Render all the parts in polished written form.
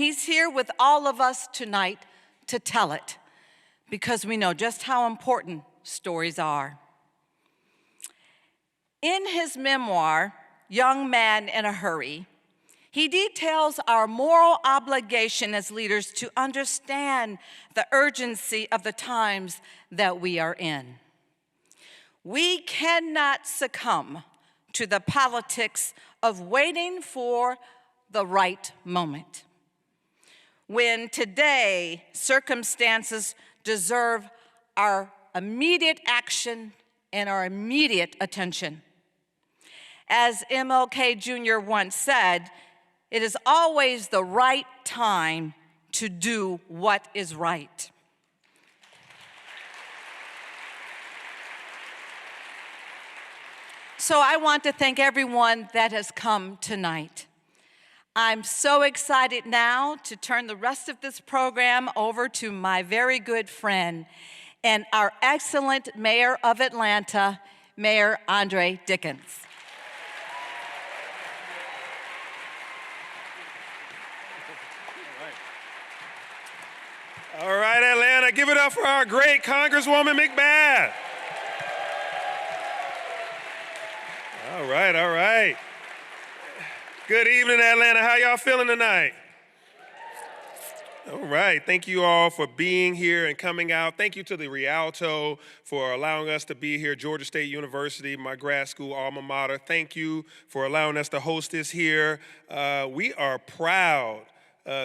He's here with all of us tonight to tell it, because we know just how important stories are. In his memoir, Young Man in a Hurry, he details our moral obligation as leaders to understand the urgency of the times that we are in. We cannot succumb to the politics of waiting for the right moment, when today circumstances deserve our immediate action and our immediate attention. As MLK Jr. once said, it is always the right time to do what is right. So I want to thank everyone that has come tonight. I'm so excited now to turn the rest of this program over to my very good friend and our excellent mayor of Atlanta, Mayor Andre Dickens. All right, Atlanta, give it up for our great Congresswoman McBath. All right. Good evening, Atlanta. How y'all feeling tonight? All right, thank you all for being here and coming out. Thank you to the Rialto for allowing us to be here, Georgia State University, my grad school alma mater. Thank you for allowing us to host this here. We are proud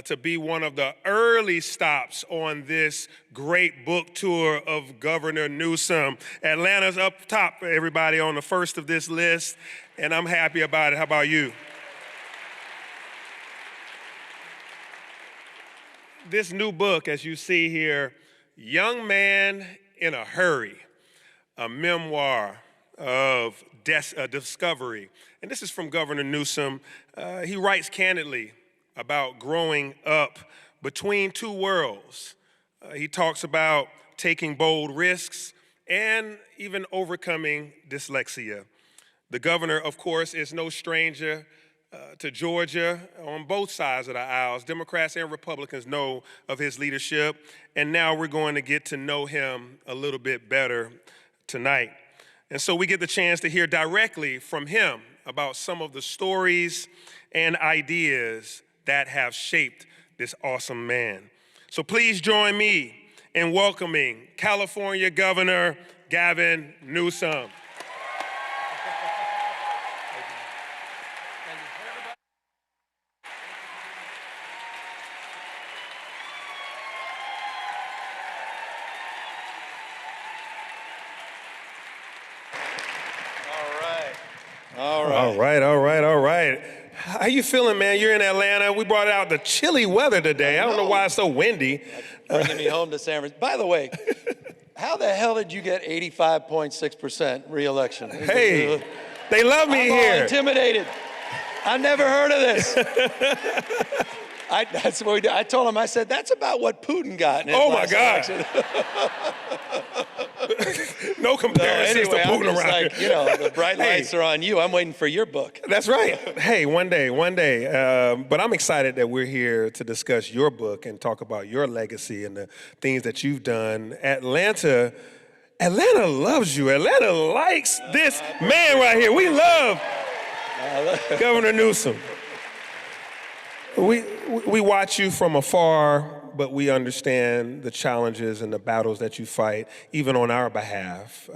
to be one of the early stops on this great book tour of Governor Newsom. Atlanta's up top for everybody on the first of this list, and I'm happy about it. How about you? This new book, as you see here, Young Man in a Hurry, a memoir of discovery. And this is from Governor Newsom. He writes candidly about growing up between two worlds. He talks about taking bold risks and even overcoming dyslexia. The governor, of course, is no stranger to Georgia on both sides of the aisles. Democrats and Republicans know of his leadership, and now we're going to get to know him a little bit better tonight. And so we get the chance to hear directly from him about some of the stories and ideas that have shaped this awesome man. So please join me in welcoming California Governor Gavin Newsom. All right. How you feeling, man? You're in Atlanta. We brought out the chilly weather today. I don't know why it's so windy. Bringing me home to San Francisco. By the way, how the hell did you get 85.6% re-election? Hey, they love me here. I'm all intimidated. I've never heard of this. That's what we did. I told him, I said, that's about what Putin got in his last election. No comparisons to Putin around like, here. The bright lights are on you. I'm waiting for your book. That's right. Hey, one day. But I'm excited that we're here to discuss your book and talk about your legacy and the things that you've done. Atlanta loves you. Atlanta likes this man right here. We love Governor Newsom. We watch you from afar, but we understand the challenges and the battles that you fight, even on our behalf.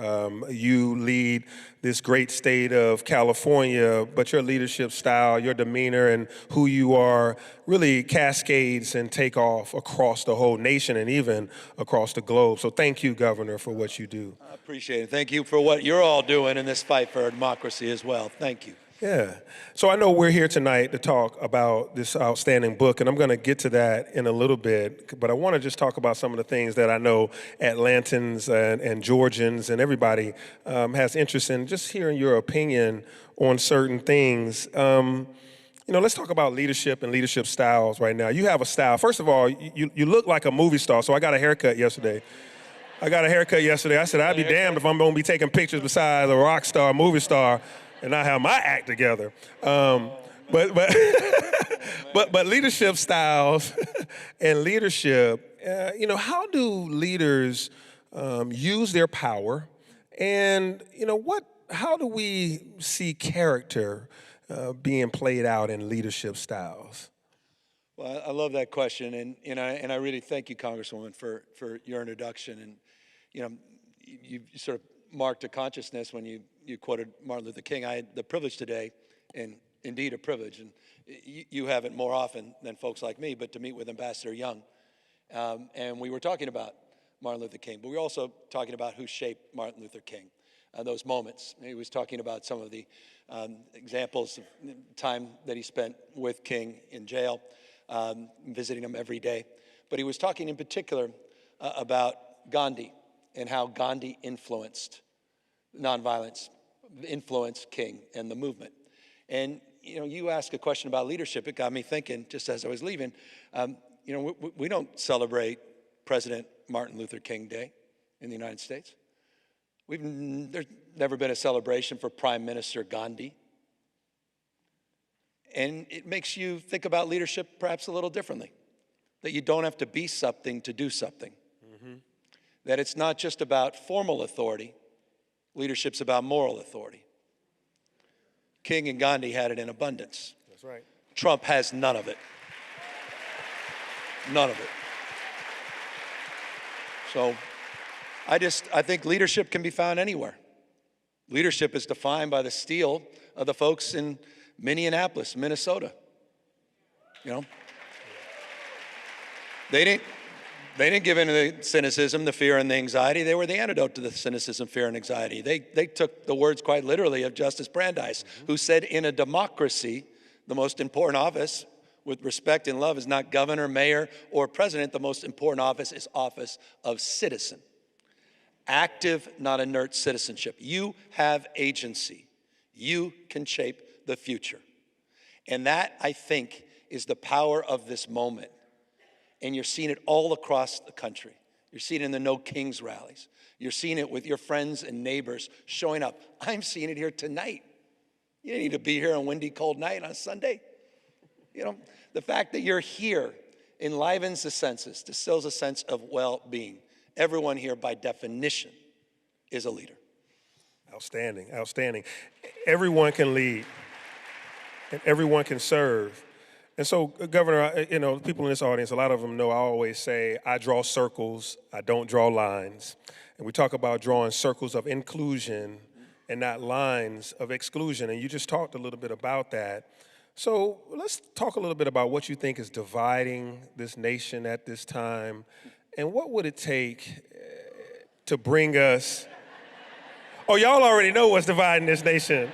You lead this great state of California, but your leadership style, your demeanor, and who you are really cascades and take off across the whole nation and even across the globe. So thank you, Governor, for what you do. I appreciate it. Thank you for what you're all doing in this fight for democracy as well. Thank you. Yeah. So I know we're here tonight to talk about this outstanding book, and I'm going to get to that in a little bit, but I want to just talk about some of the things that I know Atlantans and Georgians and everybody has interest in, just hearing your opinion on certain things. Let's talk about leadership and leadership styles right now. You have a style. First of all, you look like a movie star, so I got a haircut yesterday. I said, I'd be damned if I'm going to be taking pictures beside a rock star, movie star, and I have my act together. but but leadership styles and leadership. How do leaders use their power, and how do we see character being played out in leadership styles? Well, I love that question, and I really thank you, Congresswoman, for your introduction. And you sort of marked a consciousness when you quoted Martin Luther King. I had the privilege today, and indeed a privilege, and you have it more often than folks like me, but to meet with Ambassador Young. And we were talking about Martin Luther King, but we were also talking about who shaped Martin Luther King, those moments. He was talking about some of the examples of time that he spent with King in jail, visiting him every day. But he was talking in particular about Gandhi and how Gandhi influenced nonviolence, influenced King and the movement. And you asked a question about leadership. It got me thinking just as I was leaving. We don't celebrate President Martin Luther King Day in the United States. There's never been a celebration for Prime Minister Gandhi. And it makes you think about leadership perhaps a little differently, that you don't have to be something to do something, that it's not just about formal authority, leadership's about moral authority. King and Gandhi had it in abundance. That's right. Trump has none of it. None of it. So I think leadership can be found anywhere. Leadership is defined by the steel of the folks in Minneapolis, Minnesota. They didn't give in to the cynicism, the fear, and the anxiety. They were the antidote to the cynicism, fear, and anxiety. They took the words quite literally of Justice Brandeis, who said, in a democracy, the most important office with respect and love is not governor, mayor, or president. The most important office is office of citizen. Active, not inert citizenship. You have agency. You can shape the future. And that, I think, is the power of this moment. And you're seeing it all across the country. You're seeing it in the No Kings rallies. You're seeing it with your friends and neighbors showing up. I'm seeing it here tonight. You don't need to be here on a windy, cold night on a Sunday. The fact that you're here enlivens the senses, distills a sense of well-being. Everyone here, by definition, is a leader. Outstanding, outstanding. Everyone can lead, and everyone can serve. And so, Governor, people in this audience, a lot of them know I always say, I draw circles, I don't draw lines. And we talk about drawing circles of inclusion and not lines of exclusion. And you just talked a little bit about that. So let's talk a little bit about what you think is dividing this nation at this time. And what would it take to bring us... Oh, y'all already know what's dividing this nation.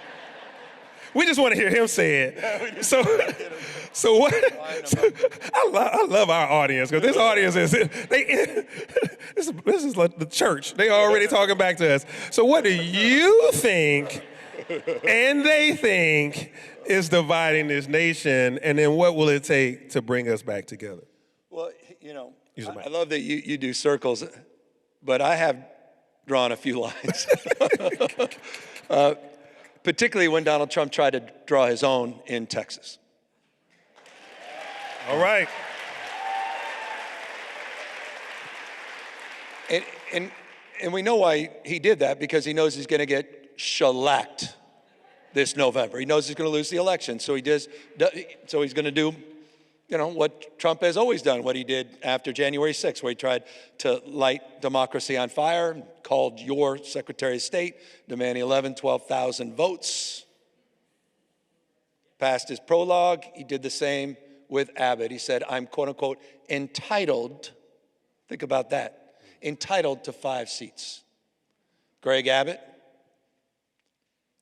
We just want to hear him say it. So what? I love our audience, because this audience is this is like the church. They already talking back to us. So what do you think, and they think, is dividing this nation, and then what will it take to bring us back together? Well, I love that you do circles, but I have drawn a few lines. Particularly when Donald Trump tried to draw his own in Texas. All right. And we know why he did that, because he knows he's going to get shellacked this November. He knows he's going to lose the election, so he's going to do what Trump has always done, what he did after January 6th, where he tried to light democracy on fire, called your Secretary of State, demanding 12,000 votes. Passed his prologue. He did the same with Abbott. He said, I'm, quote unquote, entitled, think about that, entitled to 5 seats. Greg Abbott,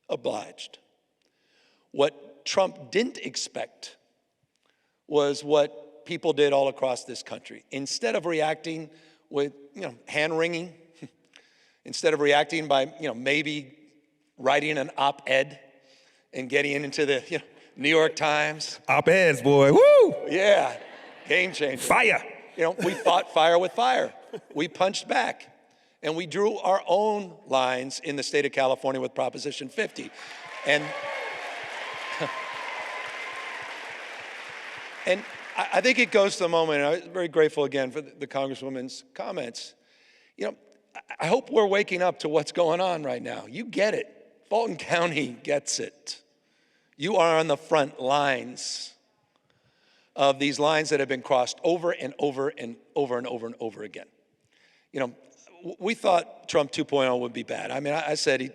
obliged. What Trump didn't expect was what people did all across this country. Instead of reacting with, hand-wringing, instead of reacting by, maybe writing an op-ed and getting into the, New York Times. Op-eds, boy, woo! Yeah, game changer. Fire! We fought fire with fire. We punched back. And we drew our own lines in the state of California with Proposition 50. And And I think it goes to the moment, and I'm very grateful again for the Congresswoman's comments. You know, I hope we're waking up to what's going on right now. You get it. Fulton County gets it. You are on the front lines of these lines that have been crossed over and over and over and over and over again. You know, we thought Trump 2.0 would be bad. I mean, I said,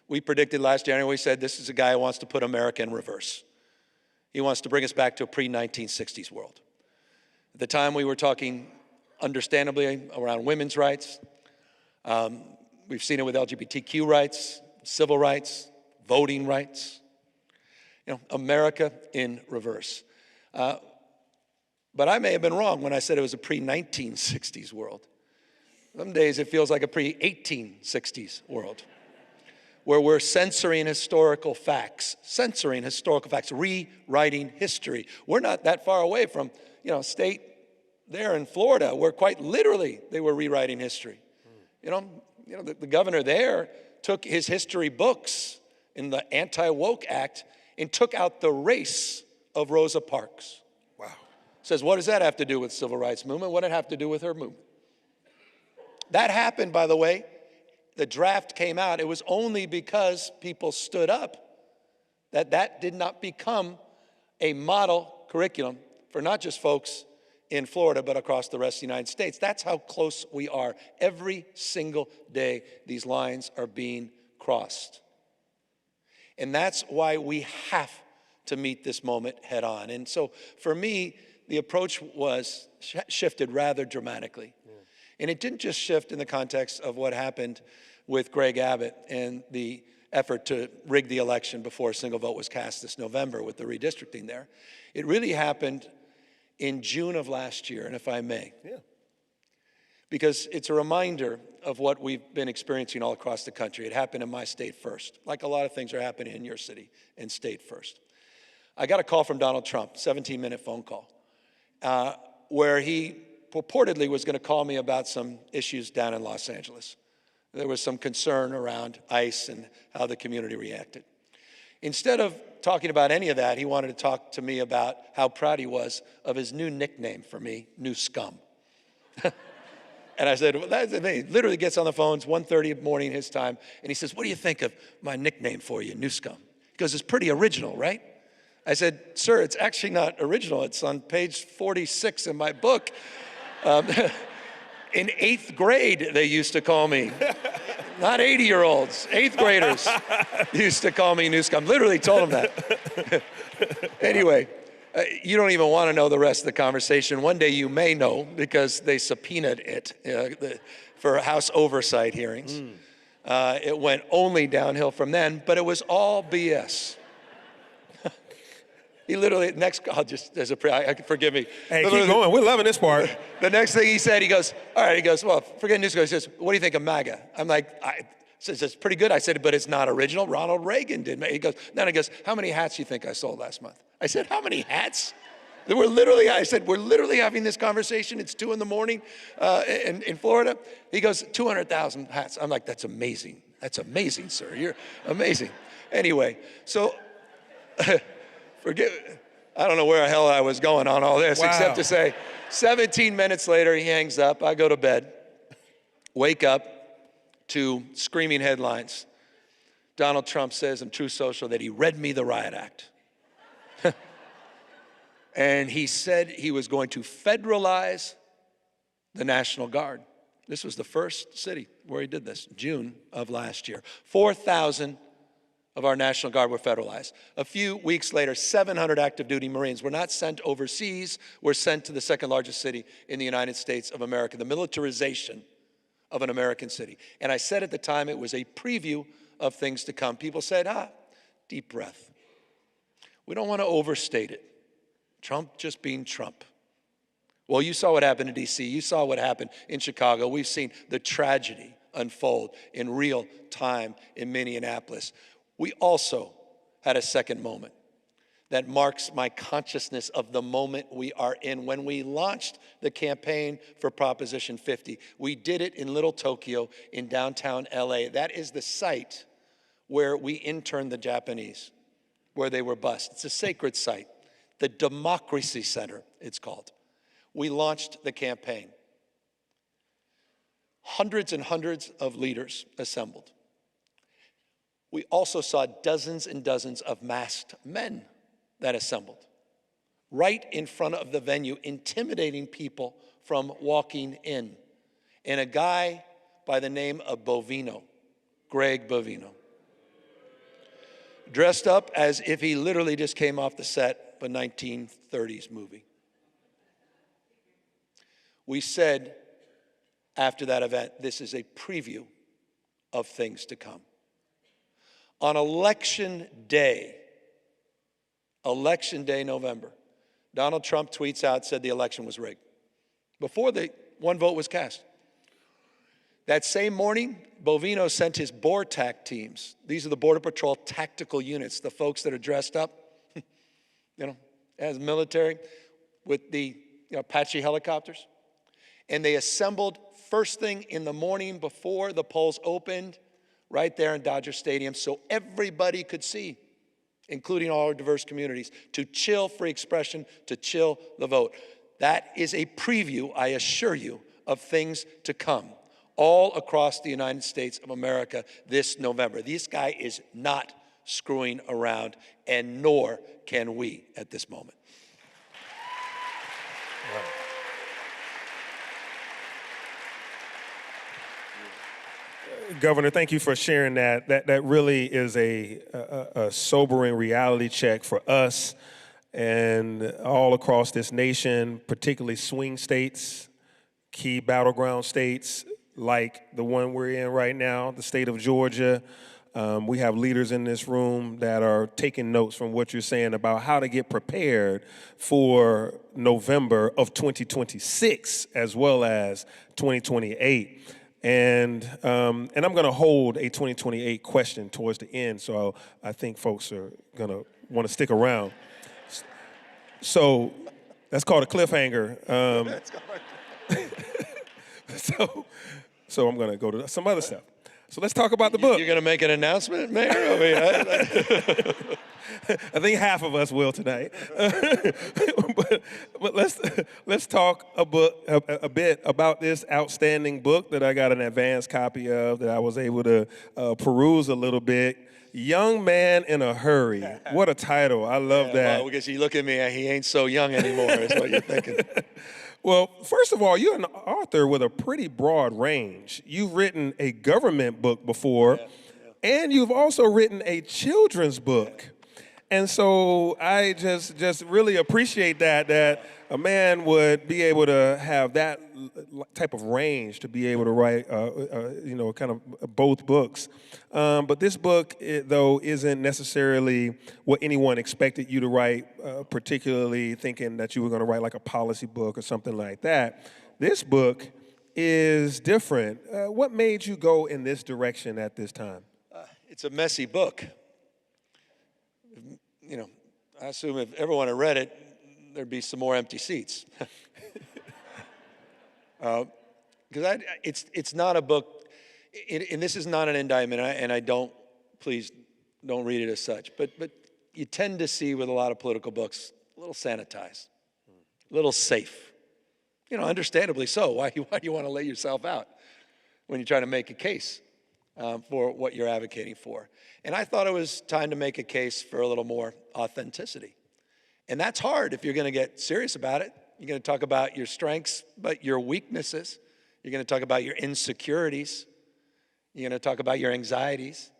we predicted last January, we said this is a guy who wants to put America in reverse. He wants to bring us back to a pre-1960s world. At the time, we were talking, understandably, around women's rights. We've seen it with LGBTQ rights, civil rights, voting rights. America in reverse. But I may have been wrong when I said it was a pre-1960s world. Some days it feels like a pre-1860s world, where we're censoring historical facts, rewriting history. We're not that far away from, state there in Florida, where quite literally they were rewriting history. The governor there took his history books in the Anti-Woke Act and took out the race of Rosa Parks. Wow. Says, what does that have to do with civil rights movement? What did it have to do with her movement? That happened, by the way. The draft came out. It was only because people stood up that did not become a model curriculum for not just folks in Florida, but across the rest of the United States. That's how close we are. Every single day, these lines are being crossed. And that's why we have to meet this moment head on. And so for me, the approach was shifted rather dramatically. Yeah. And it didn't just shift in the context of what happened with Greg Abbott and the effort to rig the election before a single vote was cast this November with the redistricting there. It really happened in June of last year, and if I may. Yeah. Because it's a reminder of what we've been experiencing all across the country. It happened in my state first, like a lot of things are happening in your city and state first. I got a call from Donald Trump, 17-minute phone call, where he purportedly was going to call me about some issues down in Los Angeles. There was some concern around ICE and how the community reacted. Instead of talking about any of that, he wanted to talk to me about how proud he was of his new nickname for me, New Scum. And I said, well, that's amazing. Literally gets on the phone, it's 1:30 in the morning his time, and he says, what do you think of my nickname for you, New Scum? He goes, it's pretty original, right? I said, sir, it's actually not original. It's on page 46 in my book. In 8th grade, they used to call me. Not 80-year-olds, 8th graders used to call me New Scum. Literally told them that. Anyway, you don't even want to know the rest of the conversation. One day you may know because they subpoenaed it for House oversight hearings. It went only downhill from then, but it was all BS. He literally, forgive me. Hey, keep going. We're loving this part. The next thing he said, he goes, all right, he goes, well, forget New Scum. He says, what do you think of MAGA? I'm like, says, it's pretty good. I said, but it's not original. Ronald Reagan did. He goes, no, he goes, how many hats do you think I sold last month? I said, how many hats? We're literally having this conversation. It's 2 a.m. In Florida. He goes, 200,000 hats. I'm like, that's amazing. That's amazing, sir. You're amazing. Anyway, so I don't know where the hell I was going on all this, except to say 17 minutes later, he hangs up. I go to bed, wake up to screaming headlines. Donald Trump says in Truth Social that he read me the riot act. And he said he was going to federalize the National Guard. This was the first city where he did this, June of last year. 4,000 of our National Guard were federalized. A few weeks later, 700 active duty Marines were not sent overseas, were sent to the second largest city in the United States of America, the militarization of an American city. And I said at the time it was a preview of things to come. People said, deep breath. We don't want to overstate it. Trump just being Trump. Well, you saw what happened in D.C. You saw what happened in Chicago. We've seen the tragedy unfold in real time in Minneapolis. We also had a second moment that marks my consciousness of the moment we are in. When we launched the campaign for Proposition 50, we did it in Little Tokyo in downtown LA. That is the site where we interned the Japanese, where they were bused. It's a sacred site. the Democracy Center, it's called. We launched the campaign. Hundreds and hundreds of leaders assembled. We also saw dozens and dozens of masked men that assembled right in front of the venue, intimidating people from walking in. And a guy by the name of Bovino, Greg Bovino, dressed up as if he literally just came off the set of a 1930s movie. We said after that event, this is a preview of things to come. On election day, November, Donald Trump tweets out, said the election was rigged, before the one vote was cast. That same morning, Bovino sent his BORTAC teams. These are the Border Patrol tactical units, the folks that are dressed up, as military with the Apache helicopters. And they assembled first thing in the morning before the polls opened, right there in Dodger Stadium, so everybody could see, including all our diverse communities, to chill free expression, to chill the vote. That is a preview, I assure you, of things to come all across the United States of America this November. This guy is not screwing around, and nor can we at this moment. Wow. Governor, thank you for sharing that. That really is a sobering reality check for us and all across this nation, particularly swing states, key battleground states like the one we're in right now, the state of Georgia. We have leaders in this room that are taking notes from what you're saying about how to get prepared for November of 2026 as well as 2028. And I'm going to hold a 2028 question towards the end, so I think folks are going to want to stick around. So that's called a cliffhanger. So I'm going to go to some other stuff. So let's talk about the book. You're going to make an announcement, Mayor? I mean, I think half of us will tonight. but let's talk a bit about this outstanding book that I got an advance copy of that I was able to peruse a little bit. Young Man in a Hurry. What a title. I love that. Well, because you look at me, he ain't so young anymore, is what you're thinking. Well, first of all, you're an author with a pretty broad range. You've written a government book before, and you've also written a children's book. And so I just really appreciate that a man would be able to have that type of range to be able to write, kind of both books. But this book, though, isn't necessarily what anyone expected you to write, particularly thinking that you were going to write like a policy book or something like that. This book is different. What made you go in this direction at this time? It's a messy book. I assume if everyone had read it, there'd be some more empty seats. Because it's not a book, and this is not an indictment, and please don't read it as such, but you tend to see with a lot of political books, a little sanitized, a little safe. Understandably so. Why do you want to lay yourself out when you're trying to make a case for what you're advocating for? And I thought it was time to make a case for a little more authenticity. And that's hard if you're going to get serious about it. You're going to talk about your strengths, but your weaknesses. You're going to talk about your insecurities. You're going to talk about your anxieties.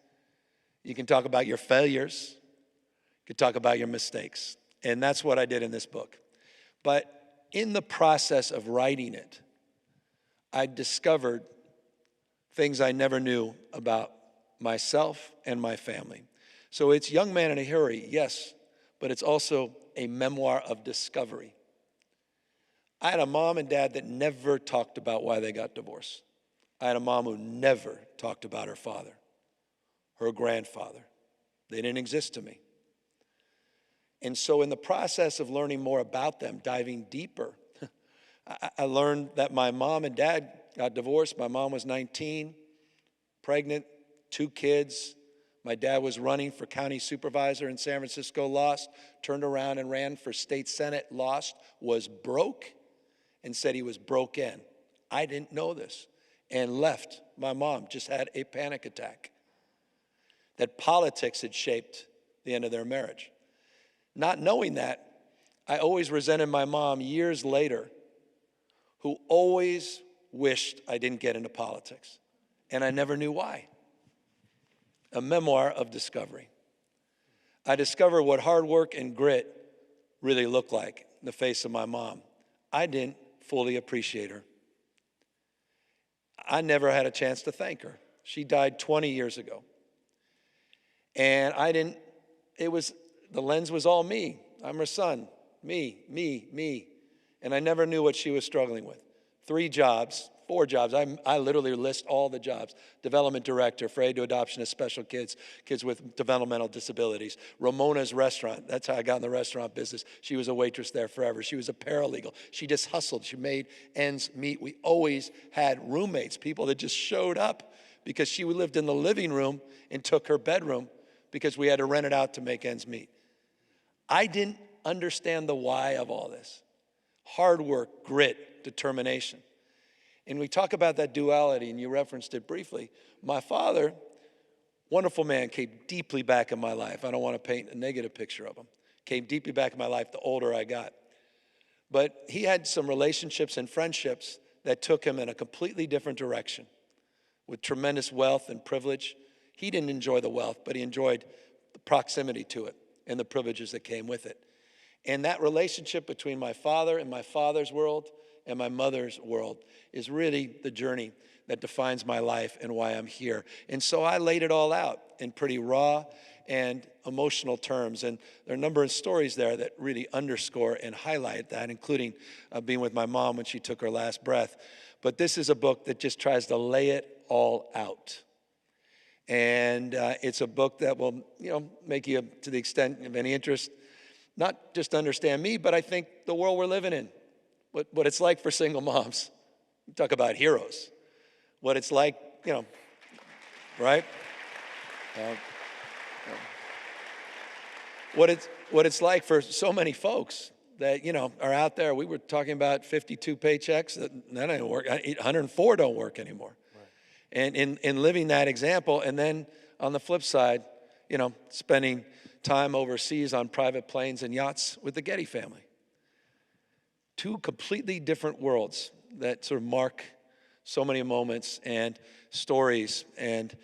You can talk about your failures. You can talk about your mistakes. And that's what I did in this book. But in the process of writing it, I discovered things I never knew about myself and my family. So it's Young Man in a Hurry, yes, but it's also a memoir of discovery. I had a mom and dad that never talked about why they got divorced. I had a mom who never talked about her father, her grandfather. They didn't exist to me. And so in the process of learning more about them, diving deeper, I learned that my mom and dad got divorced. My mom was 19, pregnant, 2 kids. My dad was running for county supervisor in San Francisco, lost, turned around and ran for state senate, lost, was broke, and said he was broke in. I didn't know this, and left. My mom just had a panic attack. That politics had shaped the end of their marriage. Not knowing that, I always resented my mom years later, who always wished I didn't get into politics. And I never knew why. A memoir of discovery. I discovered what hard work and grit really looked like in the face of my mom. I didn't fully appreciate her. I never had a chance to thank her. She died 20 years ago. And the lens was all me. I'm her son. Me. And I never knew what she was struggling with. 4 jobs. I literally list all the jobs. Development director for aid to adoption of special kids with developmental disabilities. Ramona's restaurant, that's how I got in the restaurant business. She was a waitress there forever. She was a paralegal. She just hustled. She made ends meet. We always had roommates, people that just showed up because she lived in the living room and took her bedroom because we had to rent it out to make ends meet. I didn't understand the why of all this. Hard work, grit, determination. And we talk about that duality, and you referenced it briefly. My father, wonderful man, came deeply back in my life. I don't want to paint a negative picture of him. Came deeply back in my life the older I got. But he had some relationships and friendships that took him in a completely different direction with tremendous wealth and privilege. He didn't enjoy the wealth, but he enjoyed the proximity to it and the privileges that came with it. And that relationship between my father and my father's world and my mother's world is really the journey that defines my life and why I'm here. And so I laid it all out in pretty raw and emotional terms. And there are a number of stories there that really underscore and highlight that, including being with my mom when she took her last breath. But this is a book that just tries to lay it all out. And it's a book that will, make you, to the extent of any interest, not just understand me, but I think the world we're living in. What it's like for single moms. You talk about heroes. What it's like, right? What it's like for so many folks that, are out there. We were talking about 52 paychecks. That don't work. 104 don't work anymore. Right. And in living that example, and then on the flip side, spending time overseas on private planes and yachts with the Getty family. 2 completely different worlds that sort of mark so many moments and stories and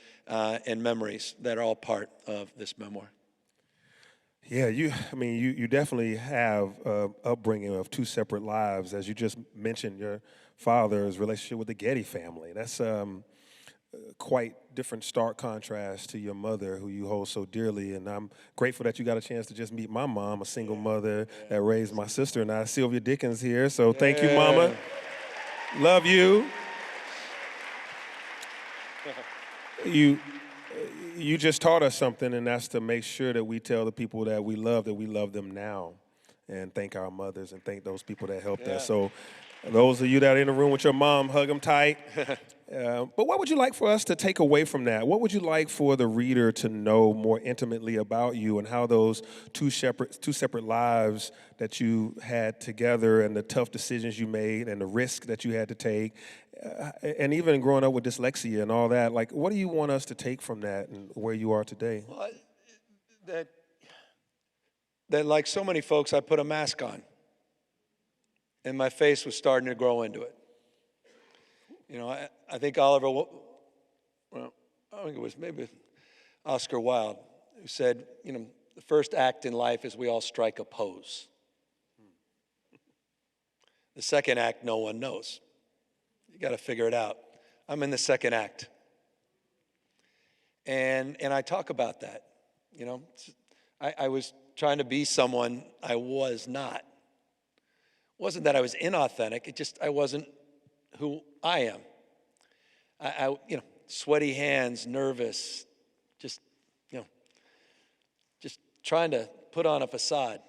memories that are all part of this memoir. Yeah, you definitely have an upbringing of 2 separate lives. As you just mentioned, your father's relationship with the Getty family. That's quite different, stark contrast to your mother, who you hold so dearly. And I'm grateful that you got a chance to just meet my mom, a single mother that raised my sister and I. Sylvia Dickens here, so thank you, Mama. Love you. You just taught us something, and that's to make sure that we tell the people that we love them now, and thank our mothers and thank those people that helped us. So those of you that are in the room with your mom, hug them tight. But what would you like for us to take away from that? What would you like for the reader to know more intimately about you and how those two separate lives that you had together and the tough decisions you made and the risk that you had to take, and even growing up with dyslexia and all that, like, what do you want us to take from that and where you are today? Well, that like so many folks, I put a mask on, and my face was starting to grow into it. I think I think it was maybe Oscar Wilde who said, the first act in life is we all strike a pose. The second act, no one knows. You got to figure it out. I'm in the second act. And I talk about that. I was trying to be someone I was not. It wasn't that I was inauthentic. I wasn't who I am. I sweaty hands, nervous, just trying to put on a facade.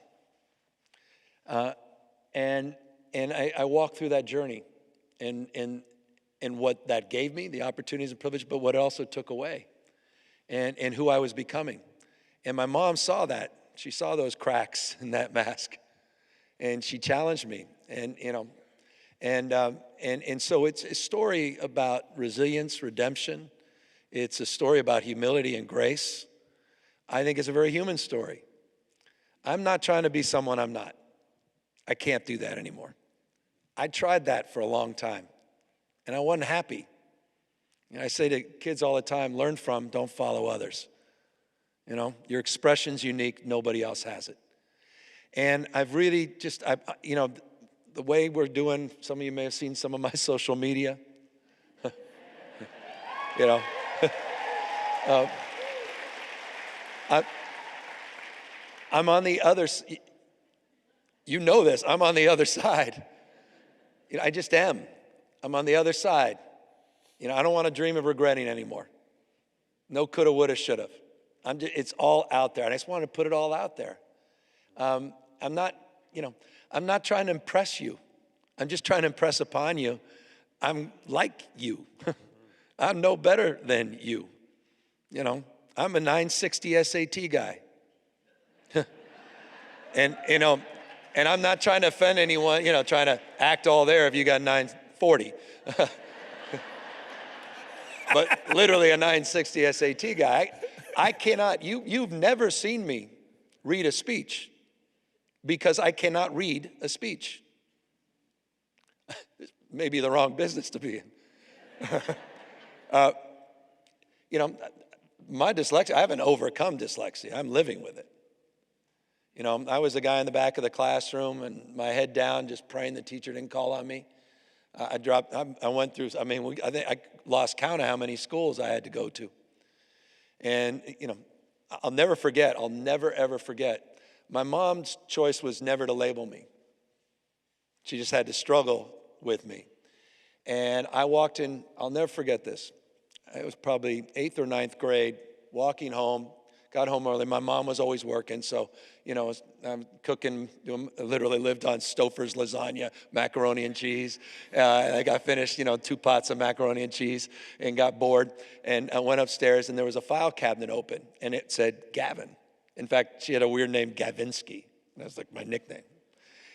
And I walked through that journey and what that gave me, the opportunities and privilege, but what it also took away. and who I was becoming. And my mom saw that. She saw those cracks in that mask, and she challenged me. And so it's a story about resilience, redemption. It's a story about humility and grace. I think it's a very human story. I'm not trying to be someone I'm not. I can't do that anymore. I tried that for a long time, and I wasn't happy. I say to kids all the time, learn from, don't follow others. Your expression's unique, nobody else has it. And I've really just, the way we're doing, some of you may have seen some of my social media. I'm on the other, you know this, I'm on the other side. I just am. I'm on the other side. I don't want to dream of regretting anymore. No coulda, woulda, shoulda. It's all out there, and I just want to put it all out there. I'm not trying to impress you. I'm just trying to impress upon you. I'm like you. I'm no better than you. I'm a 960 SAT guy. And I'm not trying to offend anyone, trying to act all there if you got 940. But literally a 960 SAT guy. I cannot, you've never seen me read a speech because I cannot read a speech. Maybe the wrong business to be in. My dyslexia, I haven't overcome dyslexia. I'm living with it. I was the guy in the back of the classroom and my head down, just praying the teacher didn't call on me. I went through, I think I lost count of how many schools I had to go to. And, I'll never ever forget. My mom's choice was never to label me. She just had to struggle with me. And I walked in, I'll never forget this. It was probably 8th or 9th grade, walking home, got home early. My mom was always working, so, I'm cooking, literally lived on Stouffer's lasagna, macaroni and cheese. I got finished, 2 pots of macaroni and cheese and got bored. And I went upstairs, and there was a file cabinet open, and it said Gavin. In fact, she had a weird name, Gavinsky. That was like my nickname.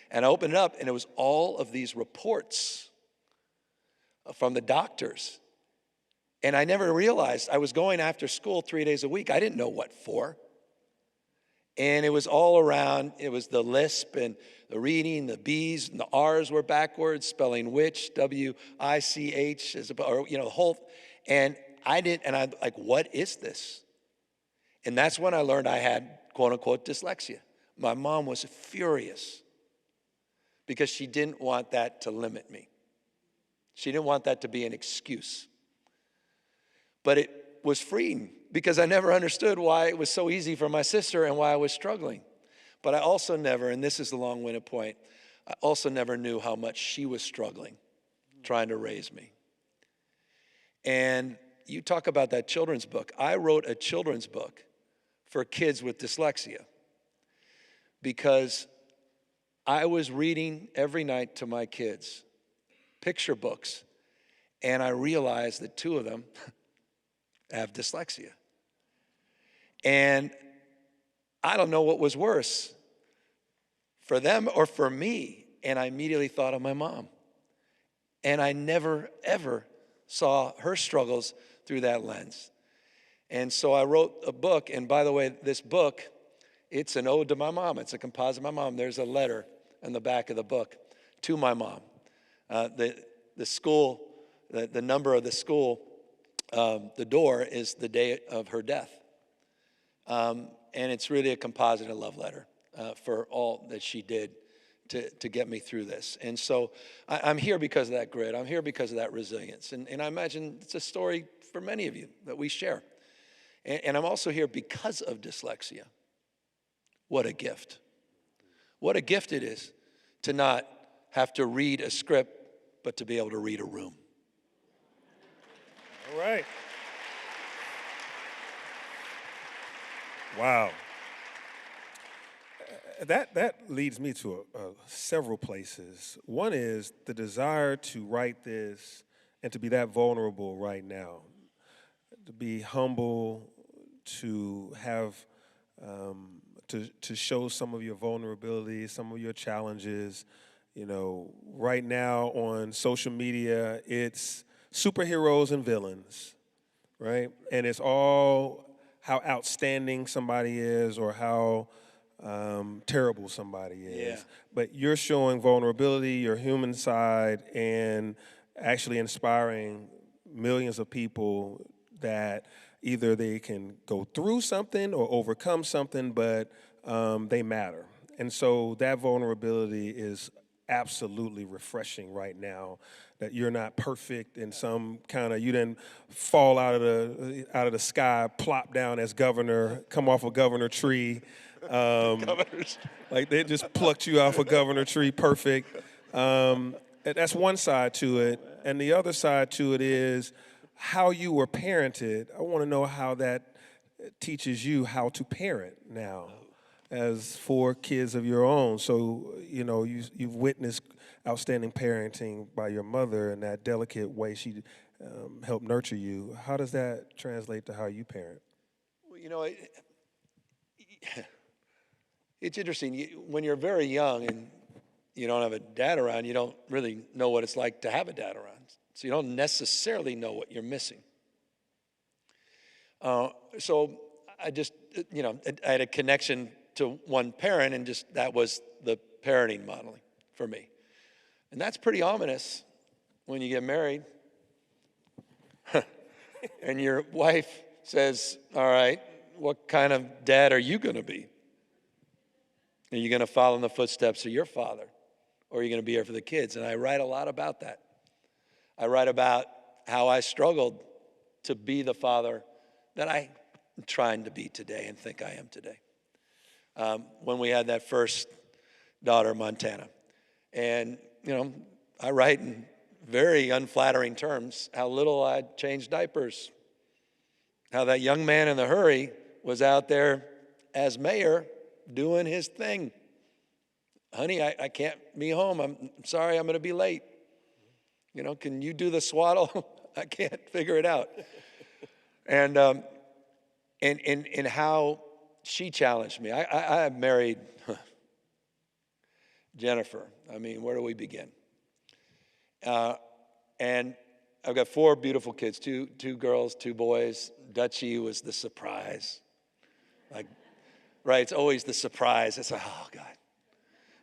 And I opened it up, and it was all of these reports from the doctors. And I never realized I was going after school 3 days a week. I didn't know what for. And it was all around, it was the lisp and the reading, the B's and the R's were backwards, spelling which, W-I-C-H, the whole, and I'm like, what is this? And that's when I learned I had, quote unquote, dyslexia. My mom was furious because she didn't want that to limit me. She didn't want that to be an excuse. But it was freeing because I never understood why it was so easy for my sister and why I was struggling. But I also never, and this is the long-winded point, I also never knew how much she was struggling trying to raise me. And you talk about that children's book. I wrote a children's book for kids with dyslexia because I was reading every night to my kids picture books, and I realized that 2 of them have dyslexia. And I don't know what was worse, for them or for me. And I immediately thought of my mom. And I never, ever saw her struggles through that lens. And so I wrote a book. And by the way, this book, it's an ode to my mom. It's a composite of my mom. There's a letter in the back of the book to my mom. The school, the number of the school, the door is the day of her death. And it's really a composite love letter for all that she did to get me through this. And so I'm here because of that grit. I'm here because of that resilience. And I imagine it's a story for many of you that we share. And I'm also here because of dyslexia. What a gift. What a gift it is to not have to read a script, but to be able to read a room. All right. Wow. That leads me to several places. One is the desire to write this and to be that vulnerable right now, to be humble, to have to show some of your vulnerabilities, some of your challenges. You know, right now on social media, it's superheroes and villains, right? And it's all how outstanding somebody is or how terrible somebody is. Yeah. But you're showing vulnerability, your human side, and actually inspiring millions of people that either they can go through something or overcome something, but they matter. And so that vulnerability is absolutely refreshing right now, that you're not perfect in some kind of, you didn't fall out of the sky, plop down as governor, come off a governor tree. Governors. Like they just plucked you off a governor tree, perfect. That's one side to it. And the other side to it is how you were parented. I want to know how that teaches you how to parent now as 4 kids of your own. So, you know, you've witnessed outstanding parenting by your mother and that delicate way she helped nurture you. How does that translate to how you parent? Well, you know, it's interesting. When you're very young and you don't have a dad around, you don't really know what it's like to have a dad around. So you don't necessarily know what you're missing. So I just, you know, I had a connection to one parent, and just that was the parenting modeling for me. And that's pretty ominous when you get married and your wife says, all right, what kind of dad are you going to be? Are you going to follow in the footsteps of your father? Or are you going to be here for the kids? And I write a lot about that. I write about how I struggled to be the father that I'm trying to be today and think I am today. When we had that first daughter, Montana. And, you know, I write in very unflattering terms how little I changed diapers, how that young man in the hurry was out there as mayor doing his thing. Honey, I can't be home. I'm sorry, I'm going to be late. You know, can you do the swaddle? I can't figure it out. And how she challenged me. I married Jennifer. I mean, where do we begin? And I've got 4 beautiful kids, two girls, 2 boys. Dutchie was the surprise. Like, right, it's always the surprise. It's like, oh, God.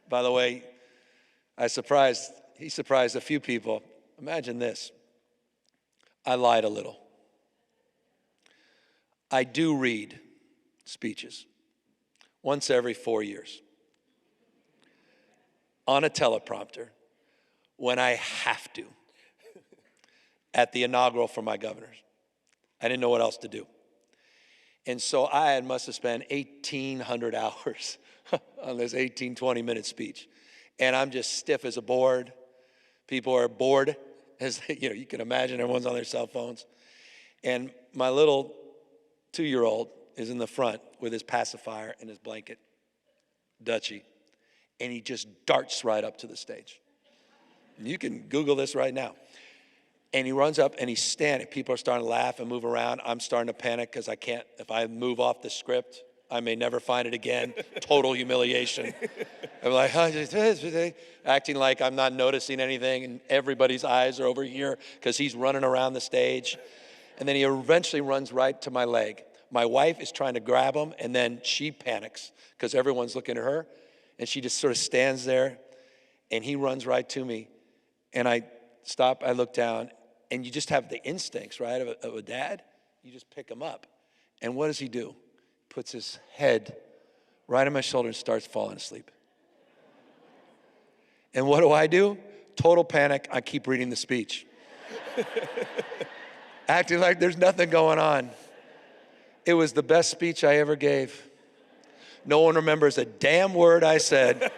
By the way, he surprised a few people. Imagine this. I lied a little. I do read speeches once every 4 years on a teleprompter when I have to at the inaugural for my governors. I didn't know what else to do. And so I must have spent 1,800 hours on this 18, 20-minute speech. And I'm just stiff as a board. People are bored, as you know, you can imagine everyone's on their cell phones. And my little 2-year-old is in the front with his pacifier and his blanket, Dutchie, and he just darts right up to the stage. And you can Google this right now. And he runs up and he's standing. People are starting to laugh and move around. I'm starting to panic because I can't, if I move off the script, I may never find it again. Total humiliation. I'm like, acting like I'm not noticing anything, and everybody's eyes are over here because he's running around the stage. And then he eventually runs right to my leg. My wife is trying to grab him, and then she panics because everyone's looking at her, and she just sort of stands there, and he runs right to me. And I stop, I look down, and you just have the instincts, right, of a dad. You just pick him up. And what does he do? Puts his head right on my shoulder and starts falling asleep. And what do? Total panic. I keep reading the speech. Acting like there's nothing going on. It was the best speech I ever gave. No one remembers a damn word I said.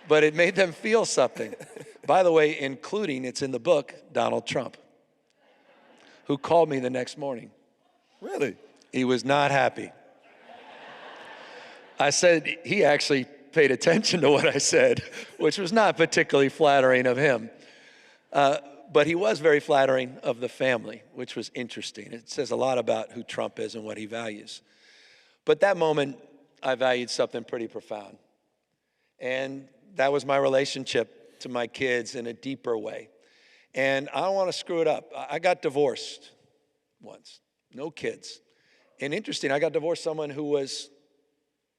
But it made them feel something. By the way, including, it's in the book, Donald Trump, who called me the next morning. Really? He was not happy. I said he actually paid attention to what I said, which was not particularly flattering of him. But he was very flattering of the family, which was interesting. It says a lot about who Trump is and what he values. But that moment, I valued something pretty profound. And that was my relationship to my kids in a deeper way. And I don't want to screw it up. I got divorced once, no kids. And interesting, I got divorced someone who was,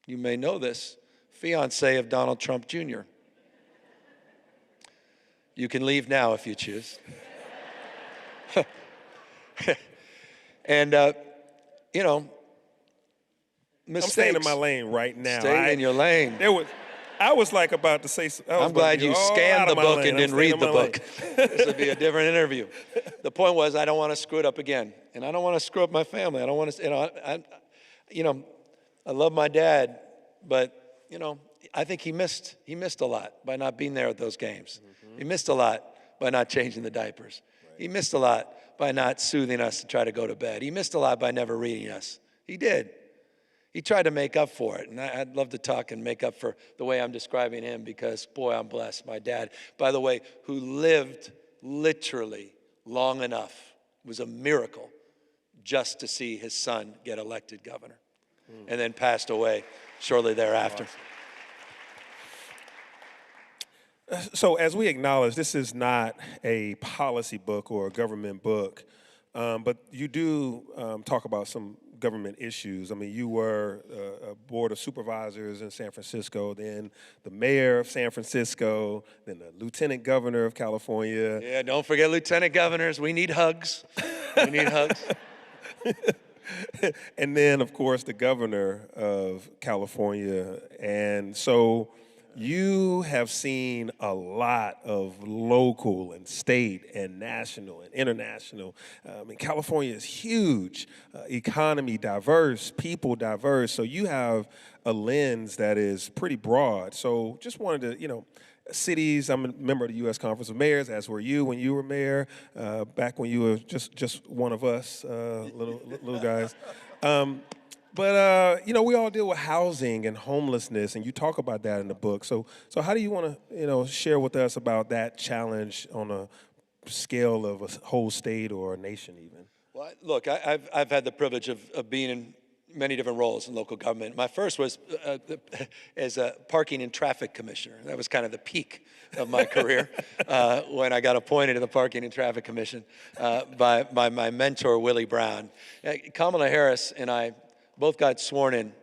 you may know this, fiance of Donald Trump Jr. You can leave now if you choose. And, you know, mistakes. I'm staying in my lane right now. Stay in your lane. I was like about to say. I'm glad you scanned the book and didn't read the book. This would be a different interview. The point was, I don't want to screw it up again, and I don't want to screw up my family. I don't want to, I love my dad, but I think he missed a lot by not being there at those games. Mm-hmm. He missed a lot by not changing the diapers. Right. He missed a lot by not soothing us to try to go to bed. He missed a lot by never reading us. He did. He tried to make up for it, and I'd love to talk and make up for the way I'm describing him because, boy, I'm blessed. My dad, by the way, who lived literally long enough, was a miracle just to see his son get elected governor, and then passed away shortly thereafter. So as we acknowledge, this is not a policy book or a government book, but you do talk about some government issues. I mean, you were a board of supervisors in San Francisco, then the mayor of San Francisco, then the lieutenant governor of California. Yeah, don't forget lieutenant governors. We need hugs. We need hugs. And then, of course, the governor of California. And so you have seen a lot of local and state and national and international. California is huge, economy diverse, people diverse. So you have a lens that is pretty broad. So just wanted to, cities, I'm a member of the U.S. Conference of Mayors, as were you when you were mayor, back when you were just one of us little guys. But we all deal with housing and homelessness, and you talk about that in the book. So how do you want to, share with us about that challenge on a scale of a whole state or a nation even? Well, look, I've had the privilege of being in many different roles in local government. My first was as a parking and traffic commissioner. That was kind of the peak of my career when I got appointed to the Parking and Traffic Commission by my mentor, Willie Brown. Kamala Harris and I both got sworn in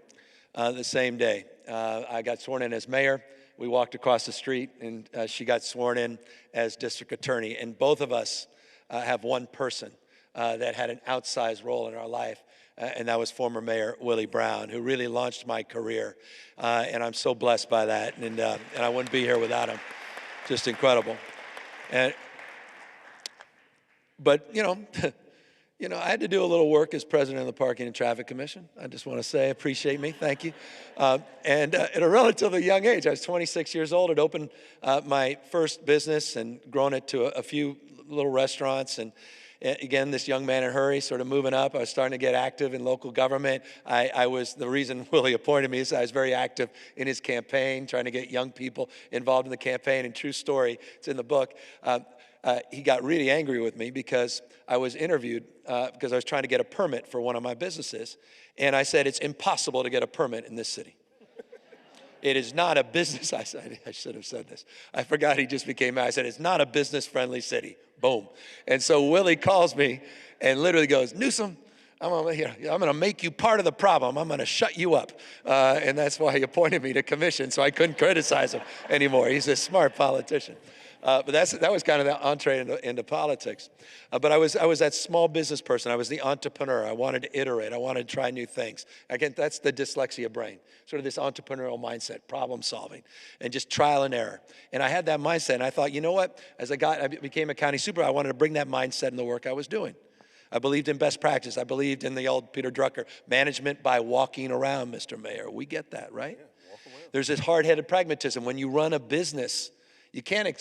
the same day. I got sworn in as mayor. We walked across the street, and she got sworn in as district attorney. And both of us have one person that had an outsized role in our life, and that was former Mayor Willie Brown, who really launched my career. And I'm so blessed by that, and I wouldn't be here without him. Just incredible. But I had to do a little work as president of the Parking and Traffic Commission. I just want to say, appreciate me, thank you. And at a relatively young age, I was 26 years old, had opened my first business and grown it to a few little restaurants. And again, this young man in a hurry, sort of moving up. I was starting to get active in local government. The reason Willie appointed me is I was very active in his campaign, trying to get young people involved in the campaign. And true story, it's in the book. He got really angry with me because I was interviewed because I was trying to get a permit for one of my businesses. And I said, it's impossible to get a permit in this city. It is not a business, I should have said this. I forgot he just became mayor. I said, it's not a business-friendly city. Boom. And so Willie calls me and literally goes, Newsom, I'm going to make you part of the problem. I'm going to shut you up. And that's why he appointed me to commission, so I couldn't criticize him anymore. He's a smart politician. But that was kind of the entree into politics. But I was that small business person. I was the entrepreneur. I wanted to iterate. I wanted to try new things. Again, that's the dyslexia brain, sort of this entrepreneurial mindset, problem solving, and just trial and error. And I had that mindset, and I thought, you know what? As I became a county supervisor, I wanted to bring that mindset in the work I was doing. I believed in best practice. I believed in the old Peter Drucker, management by walking around, Mr. Mayor. We get that, right? Yeah, walk around. There's this hard-headed pragmatism. When you run a business, you can't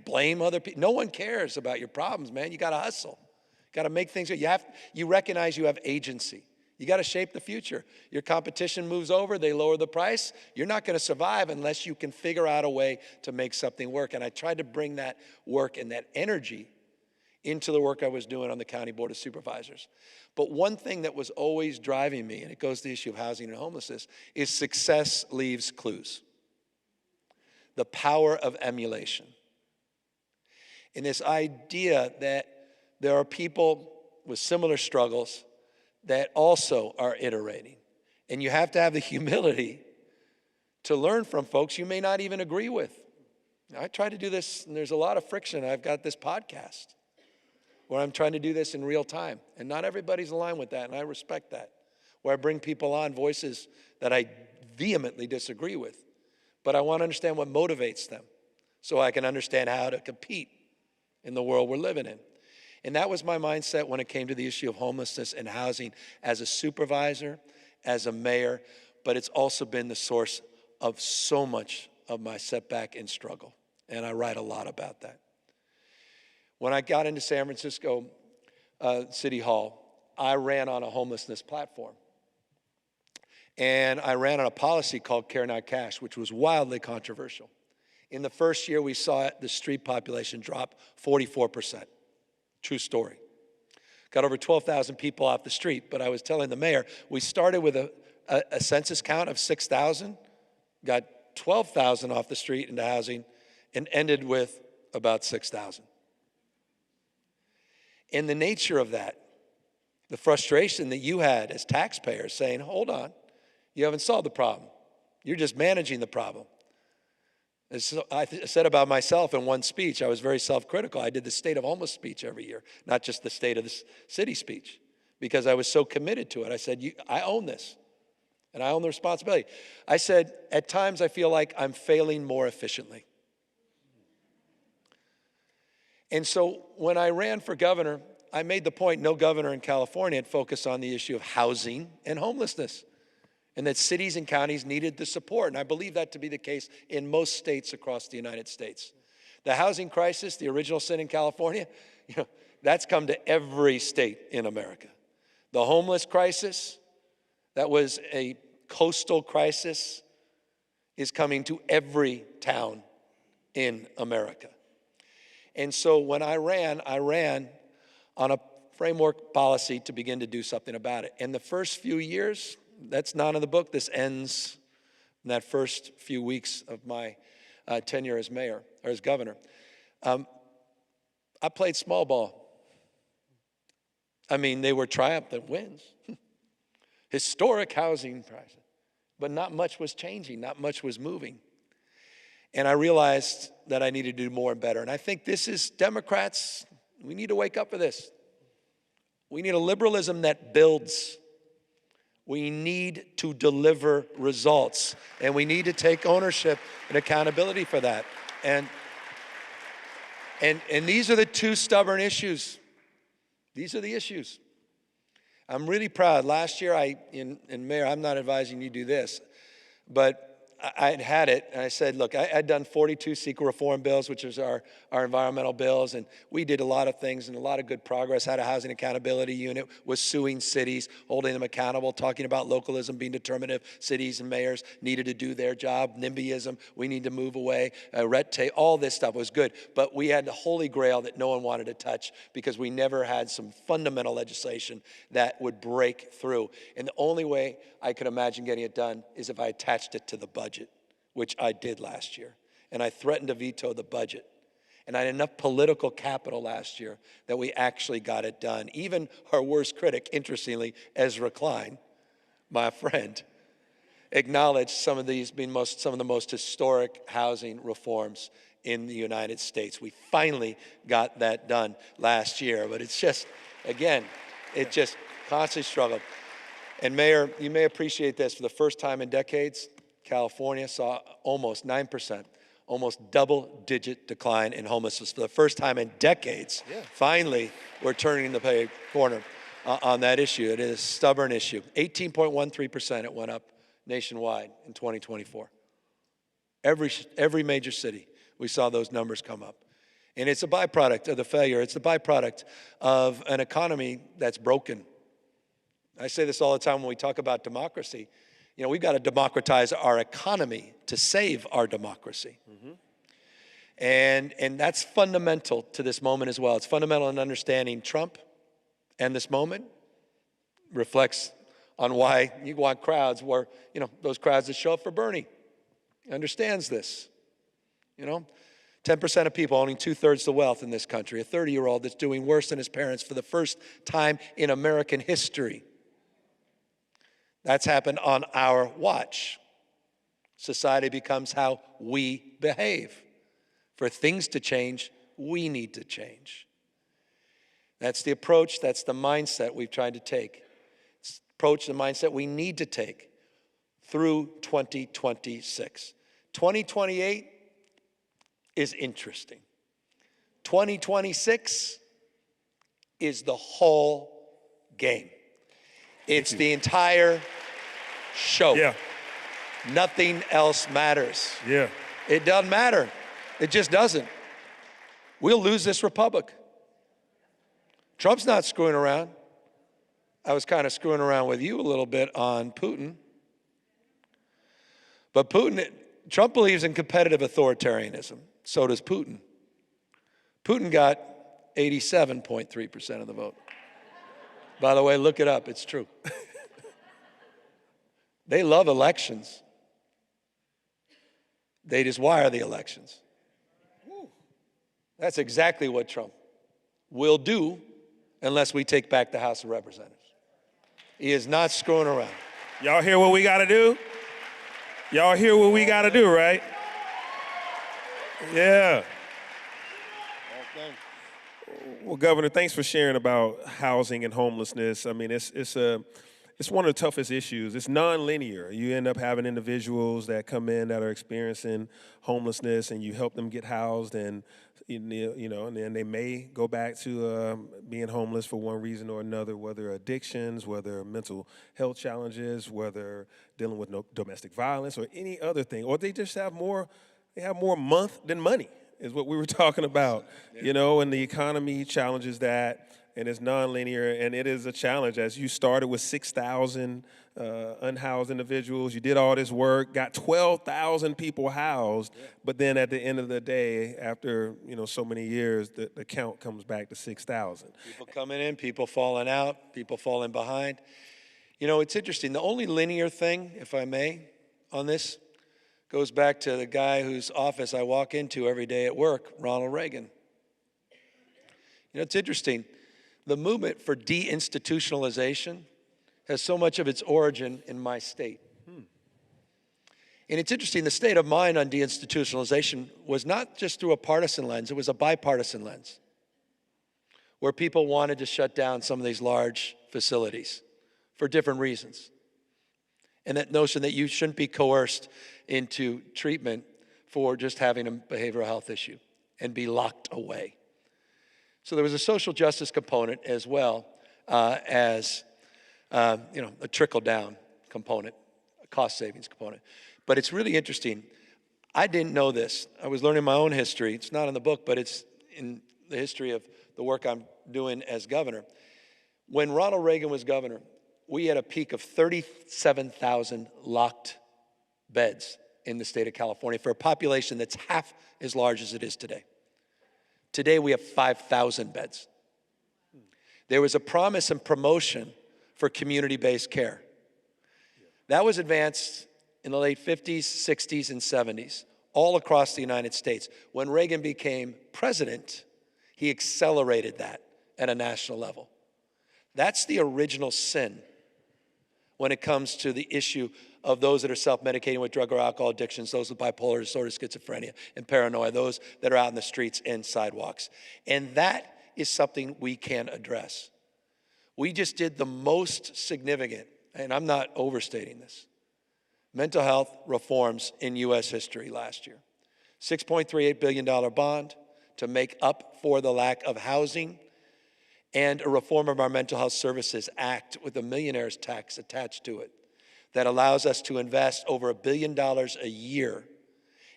blame other people. No one cares about your problems, man. You got to hustle. You got to make things. You recognize you have agency. You got to shape the future. Your competition moves over, they lower the price. You're not going to survive unless you can figure out a way to make something work. And I tried to bring that work and that energy into the work I was doing on the County Board of Supervisors. But one thing that was always driving me, and it goes to the issue of housing and homelessness, is success leaves clues. The power of emulation. And this idea that there are people with similar struggles that also are iterating. And you have to have the humility to learn from folks you may not even agree with. Now, I try to do this, and there's a lot of friction. I've got this podcast where I'm trying to do this in real time. And not everybody's aligned with that, and I respect that. Where I bring people on, voices that I vehemently disagree with. But I want to understand what motivates them so I can understand how to compete in the world we're living in. And that was my mindset when it came to the issue of homelessness and housing as a supervisor, as a mayor, but it's also been the source of so much of my setback and struggle. And I write a lot about that. When I got into San Francisco City Hall, I ran on a homelessness platform. And I ran on a policy called Care Not Cash, which was wildly controversial. In the first year, we saw the street population drop 44%. True story. Got over 12,000 people off the street, but I was telling the mayor, we started with a census count of 6,000, got 12,000 off the street into housing, and ended with about 6,000. And the nature of that, the frustration that you had as taxpayers saying, hold on, you haven't solved the problem. You're just managing the problem. I said about myself in one speech, I was very self-critical. I did the State of Homeless speech every year, not just the State of the City speech, because I was so committed to it. I said, I own this, and I own the responsibility. I said, at times I feel like I'm failing more efficiently. And so when I ran for governor, I made the point no governor in California had focused on the issue of housing and homelessness, and that cities and counties needed the support. And I believe that to be the case in most states across the United States. The housing crisis, the original sin in California, that's come to every state in America. The homeless crisis, that was a coastal crisis, is coming to every town in America. And so when I ran on a framework policy to begin to do something about it. And the first few years, that's not in the book. This ends in that first few weeks of my tenure as mayor, or as governor. I played small ball. I mean, they were triumphant wins. Historic housing prices. But not much was changing, not much was moving. And I realized that I needed to do more and better. And I think this is, Democrats, we need to wake up for this. We need a liberalism that builds. We need to deliver results, and we need to take ownership and accountability for that. And these are the two stubborn issues. These are the issues. I'm really proud. Last year, and Mayor, I'm not advising you do this, but I had it, and I said, look, I'd done 42 CEQA reform bills, which is our environmental bills, and we did a lot of things and a lot of good progress. Had a housing accountability unit, was suing cities, holding them accountable, talking about localism being determinative. Cities and mayors needed to do their job. NIMBYism, we need to move away. Red tape, all this stuff was good. But we had the holy grail that no one wanted to touch because we never had some fundamental legislation that would break through. And the only way I could imagine getting it done is if I attached it to the budget, which I did last year. And I threatened to veto the budget. And I had enough political capital last year that we actually got it done. Even our worst critic, interestingly, Ezra Klein, my friend, acknowledged some of these being some of the most historic housing reforms in the United States. We finally got that done last year. But it's just, again, it just constantly struggled. And Mayor, you may appreciate this. For the first time in decades, California saw almost 9%, almost double-digit decline in homelessness. For the first time in decades, finally, we're turning the corner on that issue. It is a stubborn issue. 18.13% it went up nationwide in 2024. Every major city, we saw those numbers come up. And it's a byproduct of the failure. It's the byproduct of an economy that's broken. I say this all the time when we talk about democracy. You know, we've got to democratize our economy to save our democracy. And that's fundamental to this moment as well. It's fundamental in understanding Trump and this moment reflects on why you want crowds where, you know, those crowds that show up for Bernie understands this. You know, 10% of people owning 2/3 the wealth in this country, a 30-year-old that's doing worse than his parents for the first time in American history. That's happened on our watch. Society becomes how we behave. For things to change, we need to change. That's the approach, that's the mindset we've tried to take. It's the approach, the mindset we need to take through 2026. 2028 is interesting. 2026 is the whole game. It's the entire show. Yeah. Nothing else matters. Yeah. It doesn't matter. It just doesn't. We'll lose this republic. Trump's not screwing around. I was kind of screwing around with you a little bit on Putin. But Trump believes in competitive authoritarianism. So does Putin. Putin got 87.3% of the vote. By the way, look it up, it's true. They love elections. They just wire the elections. That's exactly what Trump will do unless we take back the House of Representatives. He is not screwing around. Y'all hear what we got to do? Y'all hear what we got to do, right? Yeah. Well, Governor, thanks for sharing about housing and homelessness. I mean, it's one of the toughest issues. It's nonlinear. You end up having individuals that come in that are experiencing homelessness, and you help them get housed, and you know, and then they may go back to being homeless for one reason or another, whether addictions, whether mental health challenges, whether dealing with domestic violence or any other thing, or they just have more. They have more month than money, is what we were talking about. Yeah. You know, and the economy challenges that. And it's nonlinear, and it is a challenge. As you started with 6,000 unhoused individuals, you did all this work, got 12,000 people housed, but then at the end of the day, after so many years, the count comes back to 6,000. People coming in, people falling out, people falling behind. You know, it's interesting. The only linear thing, if I may, on this goes back to the guy whose office I walk into every day at work, Ronald Reagan. You know, it's interesting. The movement for deinstitutionalization has so much of its origin in my state. And it's interesting, the state of mind on deinstitutionalization was not just through a partisan lens, it was a bipartisan lens, where people wanted to shut down some of these large facilities for different reasons. And that notion that you shouldn't be coerced into treatment for just having a behavioral health issue and be locked away. So there was a social justice component as well as a trickle-down component, a cost savings component. But it's really interesting. I didn't know this. I was learning my own history. It's not in the book, but it's in the history of the work I'm doing as governor. When Ronald Reagan was governor, we had a peak of 37,000 locked beds in the state of California for a population that's half as large as it is today. Today, we have 5,000 beds. There was a promise and promotion for community-based care. That was advanced in the late 50s, 60s, and 70s, all across the United States. When Reagan became president, he accelerated that at a national level. That's the original sin when it comes to the issue of those that are self-medicating with drug or alcohol addictions, those with bipolar disorder, schizophrenia, and paranoia, those that are out in the streets and sidewalks. And that is something we can address. We just did the most significant, and I'm not overstating this, mental health reforms in U.S. history last year. $6.38 billion bond to make up for the lack of housing, and a reform of our Mental Health Services Act with a millionaire's tax attached to it that allows us to invest over $1 billion a year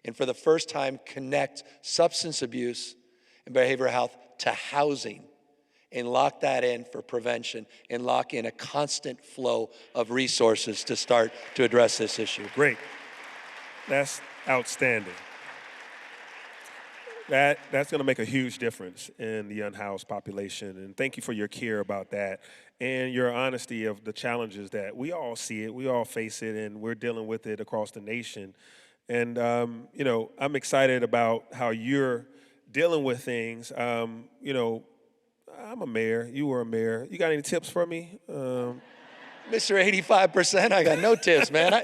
and for the first time connect substance abuse and behavioral health to housing and lock that in for prevention and lock in a constant flow of resources to start to address this issue. Great. That's outstanding. That's going to make a huge difference in the unhoused population. And thank you for your care about that and your honesty of the challenges that we all see it, we all face it, and we're dealing with it across the nation. And, I'm excited about how you're dealing with things. I'm a mayor. You were a mayor. You got any tips for me? Mr. 85%, I got no tips, man.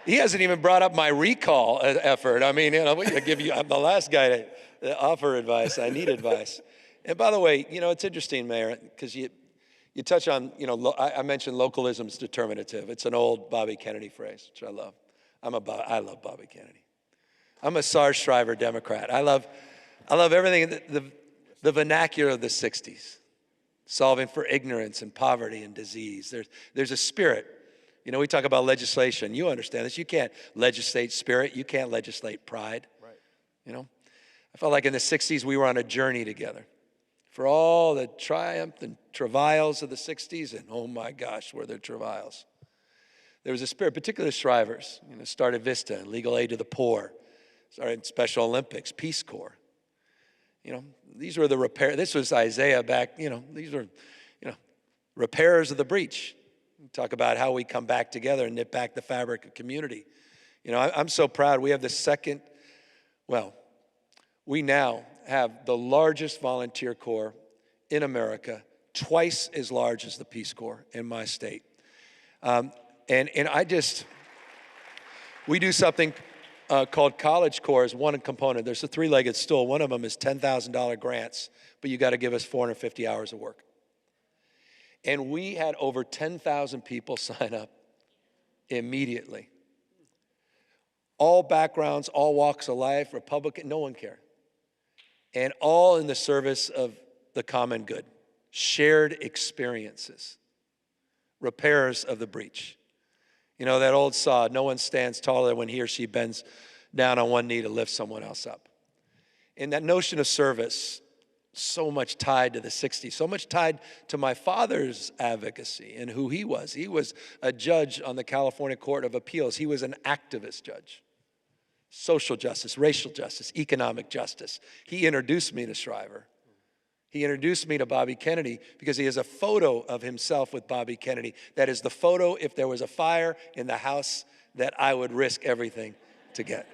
He hasn't even brought up my recall effort. I mean, I'm the last guy to offer advice. I need advice. And by the way, it's interesting, Mayor, because you touch on, I mentioned localism's determinative. It's an old Bobby Kennedy phrase, which I love. I love Bobby Kennedy. I'm a Sarge Shriver Democrat. I love everything, the vernacular of the 60s, solving for ignorance and poverty and disease. There's a spirit. We talk about legislation. You understand this. You can't legislate spirit. You can't legislate pride. Right. I felt like in the 60s we were on a journey together. For all the triumph and travails of the 60s, and oh my gosh, were there travails. There was a spirit, particularly Shrivers, started VISTA, Legal Aid to the Poor, started Special Olympics, Peace Corps. These were the repair. This was Isaiah back, these were, repairers of the breach. Talk about how we come back together and knit back the fabric of community. I'm so proud. We have we now have the largest volunteer corps in America, twice as large as the Peace Corps in my state. We do something called College Corps as one component. There's a three-legged stool. One of them is $10,000 grants, but you got to give us 450 hours of work. And we had over 10,000 people sign up immediately. All backgrounds, all walks of life, Republican, no one cared. And all in the service of the common good. Shared experiences. Repairers of the breach. That old saw, no one stands taller when he or she bends down on one knee to lift someone else up. And that notion of service, so much tied to the 60s, so much tied to my father's advocacy and who he was. He was a judge on the California Court of Appeals. He was an activist judge. Social justice, racial justice, economic justice. He introduced me to Shriver. He introduced me to Bobby Kennedy because he has a photo of himself with Bobby Kennedy. That is the photo, if there was a fire in the house, that I would risk everything to get.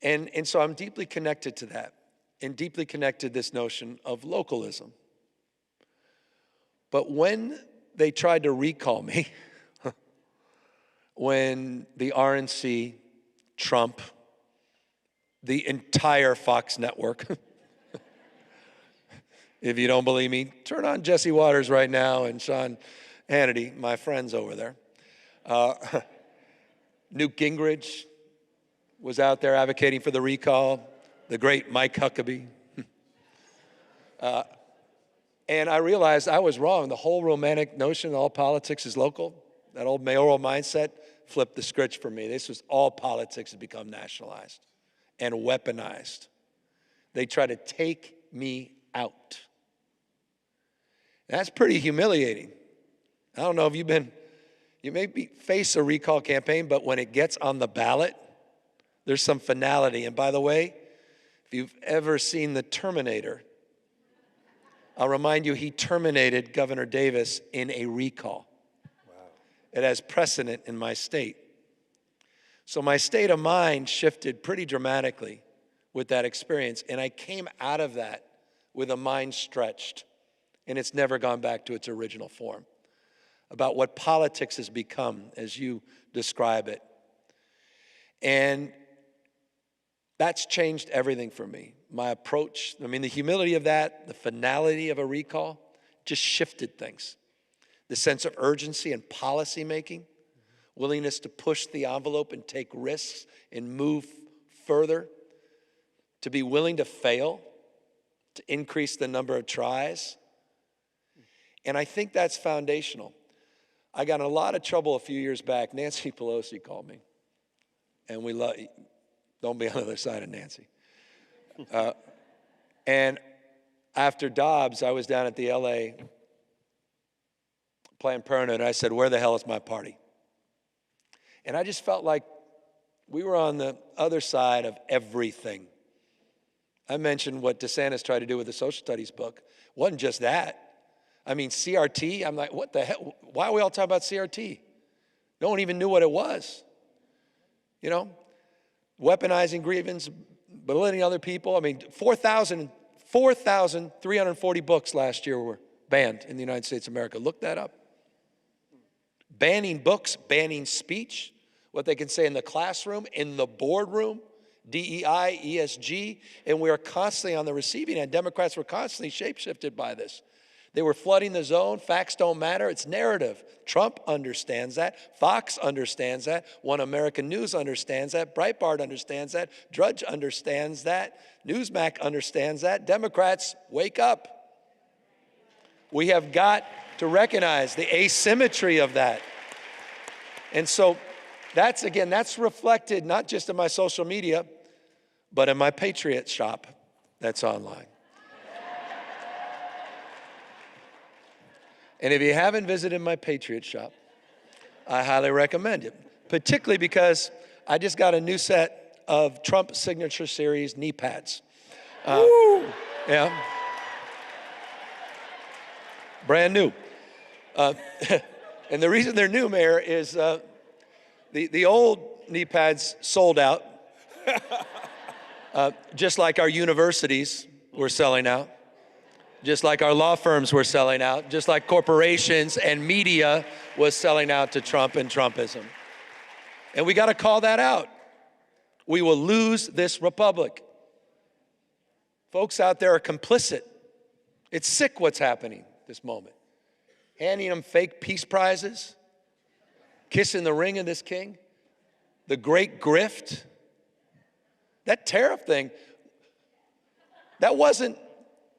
And so I'm deeply connected to that. And deeply connected this notion of localism. But when they tried to recall me, when the RNC, Trump, the entire Fox network, if you don't believe me, turn on Jesse Waters right now and Sean Hannity, my friends over there. Newt Gingrich was out there advocating for the recall. The great Mike Huckabee. And I realized I was wrong. The whole romantic notion, all politics is local, that old mayoral mindset flipped the script for me. This was all politics has become nationalized and weaponized. They try to take me out. That's pretty humiliating. I don't know if you may face a recall campaign, but when it gets on the ballot, there's some finality. And by the way, if you've ever seen The Terminator, I'll remind you, he terminated Governor Davis in a recall. Wow. It has precedent in my state. So my state of mind shifted pretty dramatically with that experience, and I came out of that with a mind stretched, and it's never gone back to its original form, about what politics has become, as you describe it. And that's changed everything for me. My approach, the humility of that, the finality of a recall, just shifted things. The sense of urgency and policy making, willingness to push the envelope and take risks and move further, to be willing to fail, to increase the number of tries. And I think that's foundational. I got in a lot of trouble a few years back. Nancy Pelosi called me, and don't be on the other side of Nancy. And after Dobbs, I was down at the LA Planned Parenthood, and I said, where the hell is my party? And I just felt like we were on the other side of everything. I mentioned what DeSantis tried to do with the social studies book. It wasn't just that. I mean, CRT, I'm like, what the hell? Why are we all talking about CRT? No one even knew what it was. You know, weaponizing grievance, belittling other people. I mean, 4,340 books last year were banned in the United States of America. Look that up. Banning books, banning speech, what they can say in the classroom, in the boardroom, DEI, ESG, and we are constantly on the receiving end. Democrats were constantly shapeshifted by this. They were flooding the zone. Facts don't matter. It's narrative. Trump understands that. Fox understands that. One American News understands that. Breitbart understands that. Drudge understands that. Newsmax understands that. Democrats, wake up. We have got to recognize the asymmetry of that. And so that's reflected not just in my social media, but in my Patriot shop that's online. And if you haven't visited my Patriot shop, I highly recommend it, particularly because I just got a new set of Trump Signature Series knee pads. Yeah. Brand new. And the reason they're new, Mayor, is the old knee pads sold out, just like our universities were selling out. Just like our law firms were selling out, just like corporations and media was selling out to Trump and Trumpism. And we got to call that out. We will lose this republic. Folks out there are complicit. It's sick what's happening this moment. Handing them fake peace prizes, kissing the ring of this king, the great grift. That tariff thing, that wasn't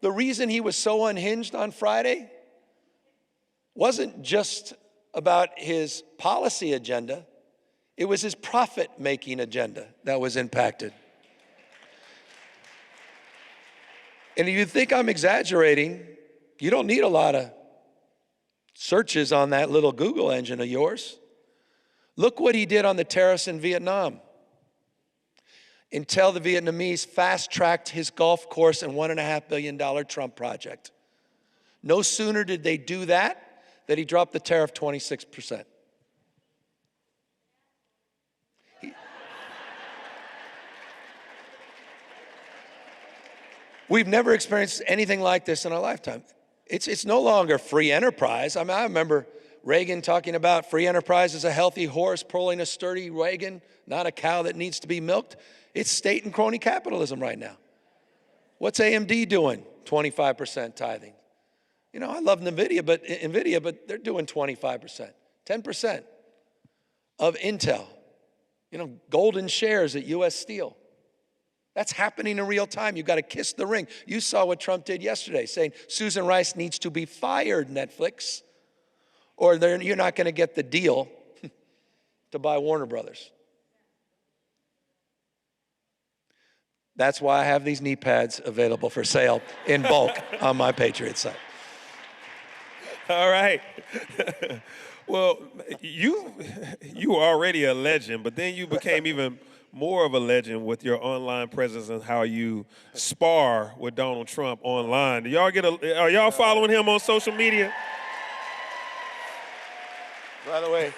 the reason he was so unhinged on Friday. Wasn't just about his policy agenda. It was his profit-making agenda that was impacted. And if you think I'm exaggerating, you don't need a lot of searches on that little Google engine of yours. Look what he did on the tariffs in Vietnam. Until the Vietnamese fast-tracked his golf course and $1.5 billion Trump project. No sooner did they do that he dropped the tariff 26%. We've never experienced anything like this in our lifetime. It's no longer free enterprise. I mean, I remember Reagan talking about free enterprise is a healthy horse pulling a sturdy wagon, not a cow that needs to be milked. It's state and crony capitalism right now. What's AMD doing? 25% tithing. You know, I love NVIDIA, but they're doing 25%, 10% of Intel. You know, golden shares at US Steel. That's happening in real time. You've got to kiss the ring. You saw what Trump did yesterday, saying Susan Rice needs to be fired, Netflix, or you're not going to get the deal to buy Warner Brothers. That's why I have these knee pads available for sale in bulk on my Patriot site. All right. Well, you were already a legend, but then you became even more of a legend with your online presence and how you spar with Donald Trump online. Are y'all following him on social media? By the way,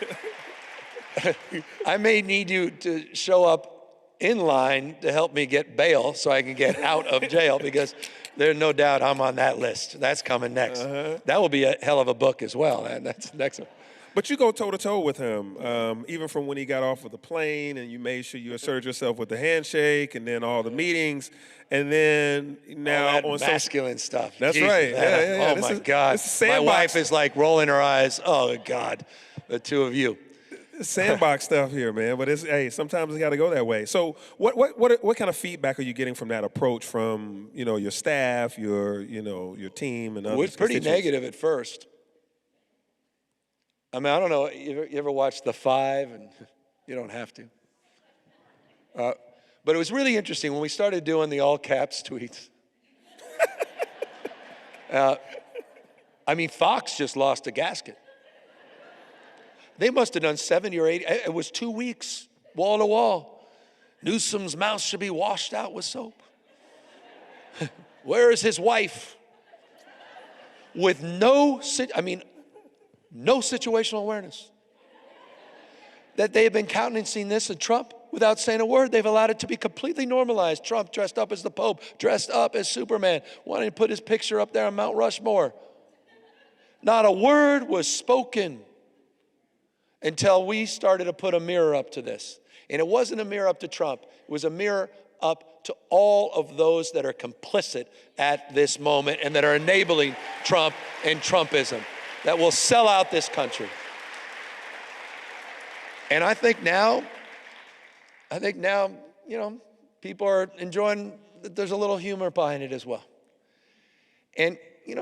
I may need you to show up in line to help me get bail so I can get out of jail, because there's no doubt I'm on that list. That's coming next. That will be a hell of a book as well. That's next one. But you go toe-to-toe with him, even from when he got off of the plane, and you made sure you asserted yourself with the handshake and then all the meetings, and then now all that on masculine stuff. That's Jesus, right. Yeah. Oh, my God. My wife is like rolling her eyes. Oh, God, the two of you. Sandbox stuff here, man. But sometimes it's got to go that way. So, what kind of feedback are you getting from that approach from your staff, your team, and others? It was pretty negative at first. I mean, I don't know. You ever watch The Five? And you don't have to. But it was really interesting when we started doing the all caps tweets. I mean, Fox just lost a gasket. They must have done 70 or 80. It was 2 weeks, wall to wall. Newsom's mouth should be washed out with soap. Where is his wife? With no situational awareness. That they have been countenancing this and Trump without saying a word. They've allowed it to be completely normalized. Trump dressed up as the Pope, dressed up as Superman, wanting to put his picture up there on Mount Rushmore. Not a word was spoken until we started to put a mirror up to this. And it wasn't a mirror up to Trump. It was a mirror up to all of those that are complicit at this moment and that are enabling Trump and Trumpism, that will sell out this country. And I think now, people are enjoying that there's a little humor behind it as well. And,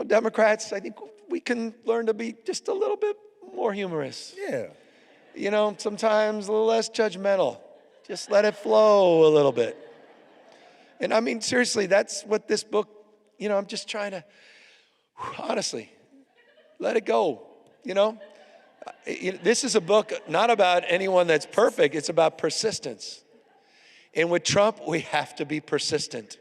Democrats, I think we can learn to be just a little bit more humorous. Yeah. Sometimes a little less judgmental. Just let it flow a little bit. And I mean, seriously, that's what this book, I'm just trying to, honestly, let it go, This is a book not about anyone that's perfect, it's about persistence. And with Trump, we have to be persistent.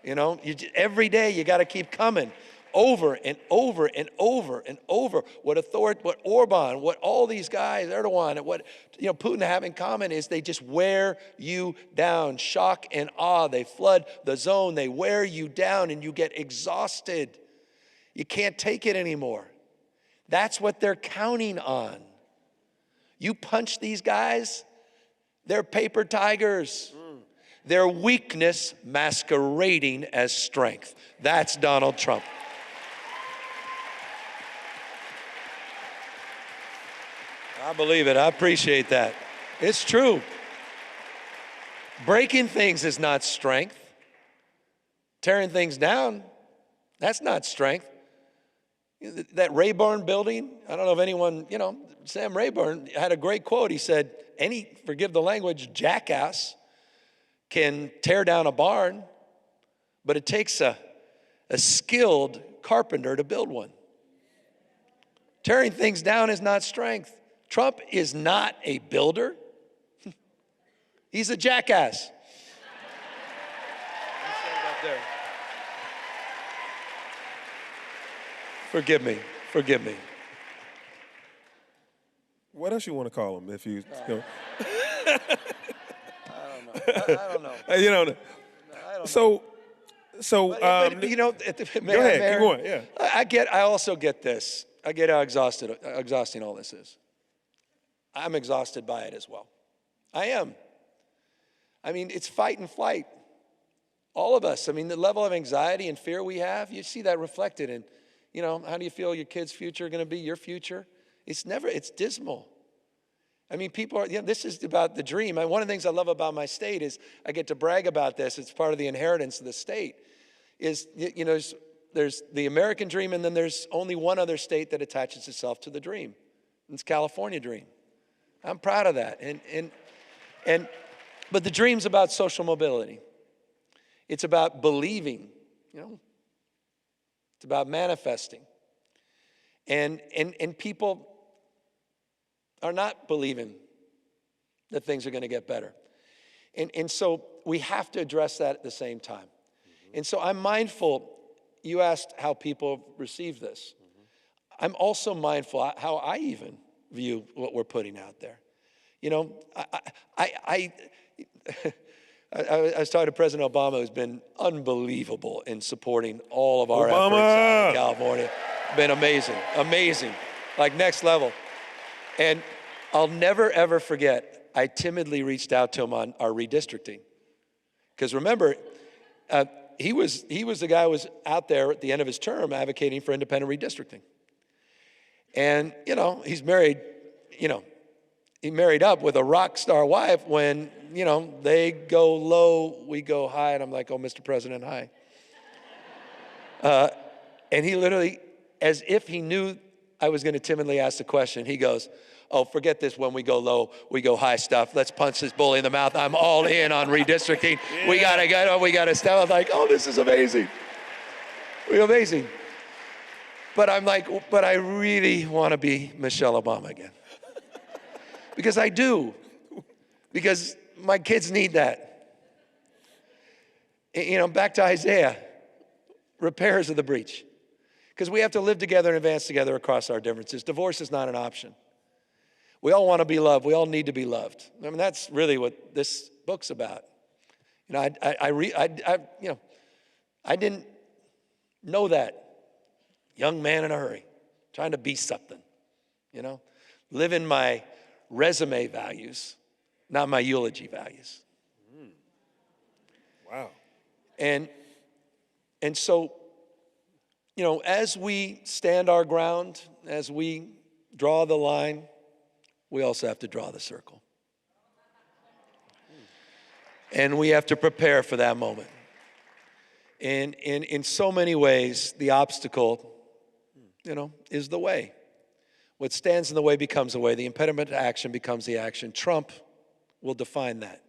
Every day you got to keep coming over and over and over and over. What Orban, what all these guys, Erdogan, and what Putin have in common is they just wear you down. Shock and awe. They flood the zone. They wear you down and you get exhausted. You can't take it anymore. That's what they're counting on. You punch these guys, they're paper tigers. Their weakness masquerading as strength. That's Donald Trump. I believe it. I appreciate that. It's true. Breaking things is not strength. Tearing things down, that's not strength. That Rayburn building, I don't know if anyone, Sam Rayburn had a great quote. He said, any, forgive the language, jackass can tear down a barn, but it takes a skilled carpenter to build one. Tearing things down is not strength. Trump is not a builder. He's a jackass. Forgive me. What else you want to call him if you... I don't know. You don't know. I don't know. So, go ahead, keep going, yeah. I also get this. I get how exhausting all this is. I'm exhausted by it as well. I am. I mean, it's fight and flight. All of us. I mean, the level of anxiety and fear we have, you see that reflected in, how do you feel your kid's future going to be, your future? It's dismal. I mean, people are, this is about the dream. One of the things I love about my state is I get to brag about this. It's part of the inheritance of the state. There's the American dream, and then there's only one other state that attaches itself to the dream. And it's California dream. I'm proud of that. But the dream's about social mobility. It's about believing, It's about manifesting. And people are not believing that things are going to get better. And so we have to address that at the same time. Mm-hmm. And so I'm mindful, you asked how people receive this. Mm-hmm. I'm also mindful how I even view what we're putting out there. I was talking to President Obama, who's been unbelievable in supporting all of our efforts out in California. Been amazing, like next level. And I'll never, ever forget, I timidly reached out to him on our redistricting. Because remember, he was the guy who was out there at the end of his term advocating for independent redistricting. And, he's married, he married up with a rock star wife when, they go low, we go high. And I'm like, oh, Mr. President, hi. And he literally, as if he knew I was going to timidly ask the question, he goes, oh, forget this when we go low, we go high stuff. Let's punch this bully in the mouth. I'm all in on redistricting. Yeah. We got to step. I was like, oh, this is amazing. Amazing. But I'm like, but I really want to be Michelle Obama again. Because I do. Because my kids need that. You know, back to Isaiah, repairs of the breach. Because we have to live together and advance together across our differences. Divorce is not an option. We all want to be loved. We all need to be loved. I mean, that's really what this book's about. You know, I didn't know that. Young man in a hurry, trying to be something, you know, living my resume values, not my eulogy values. Wow. And so, you know, as we stand our ground, as we draw the line, we also have to draw the circle. And we have to prepare for that moment. And in so many ways, the obstacle, you know, is the way. What stands in the way becomes the way. The impediment to action becomes the action. Trump will define that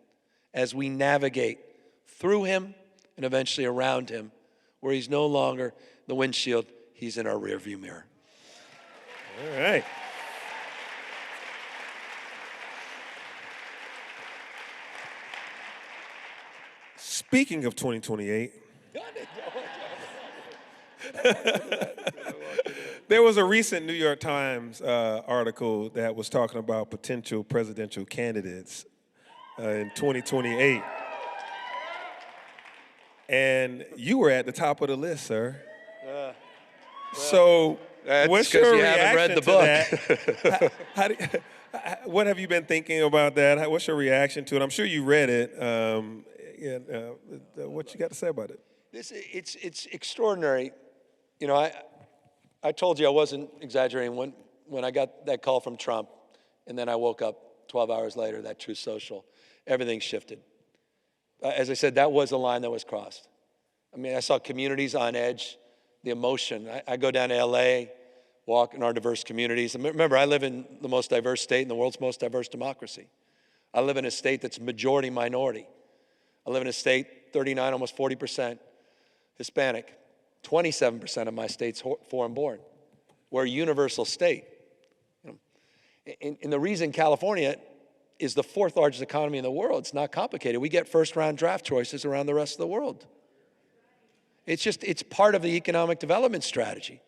as we navigate through him and eventually around him, where he's no longer the windshield, he's in our rearview mirror. All right. Speaking of 2028, there was a recent New York Times article that was talking about potential presidential candidates in 2028. And you were at the top of the list, sir. So what's your reaction to that? What have you been thinking about that? What's your reaction to it? I'm sure you read it. What you got to say about it? It's extraordinary. You know, I told you I wasn't exaggerating when I got that call from Trump, and then I woke up 12 hours later, that Truth Social, everything shifted. As I said, that was a line that was crossed. I mean, I saw communities on edge, the emotion. I go down to LA, walk in our diverse communities. And remember, I live in the most diverse state in the world's most diverse democracy. I live in a state that's majority minority. I live in a state, 39, almost 40% Hispanic. 27% of my state's foreign born. We're a universal state. And the reason California is the fourth largest economy in the world, it's not complicated. We get first round draft choices around the rest of the world. It's part of the economic development strategy.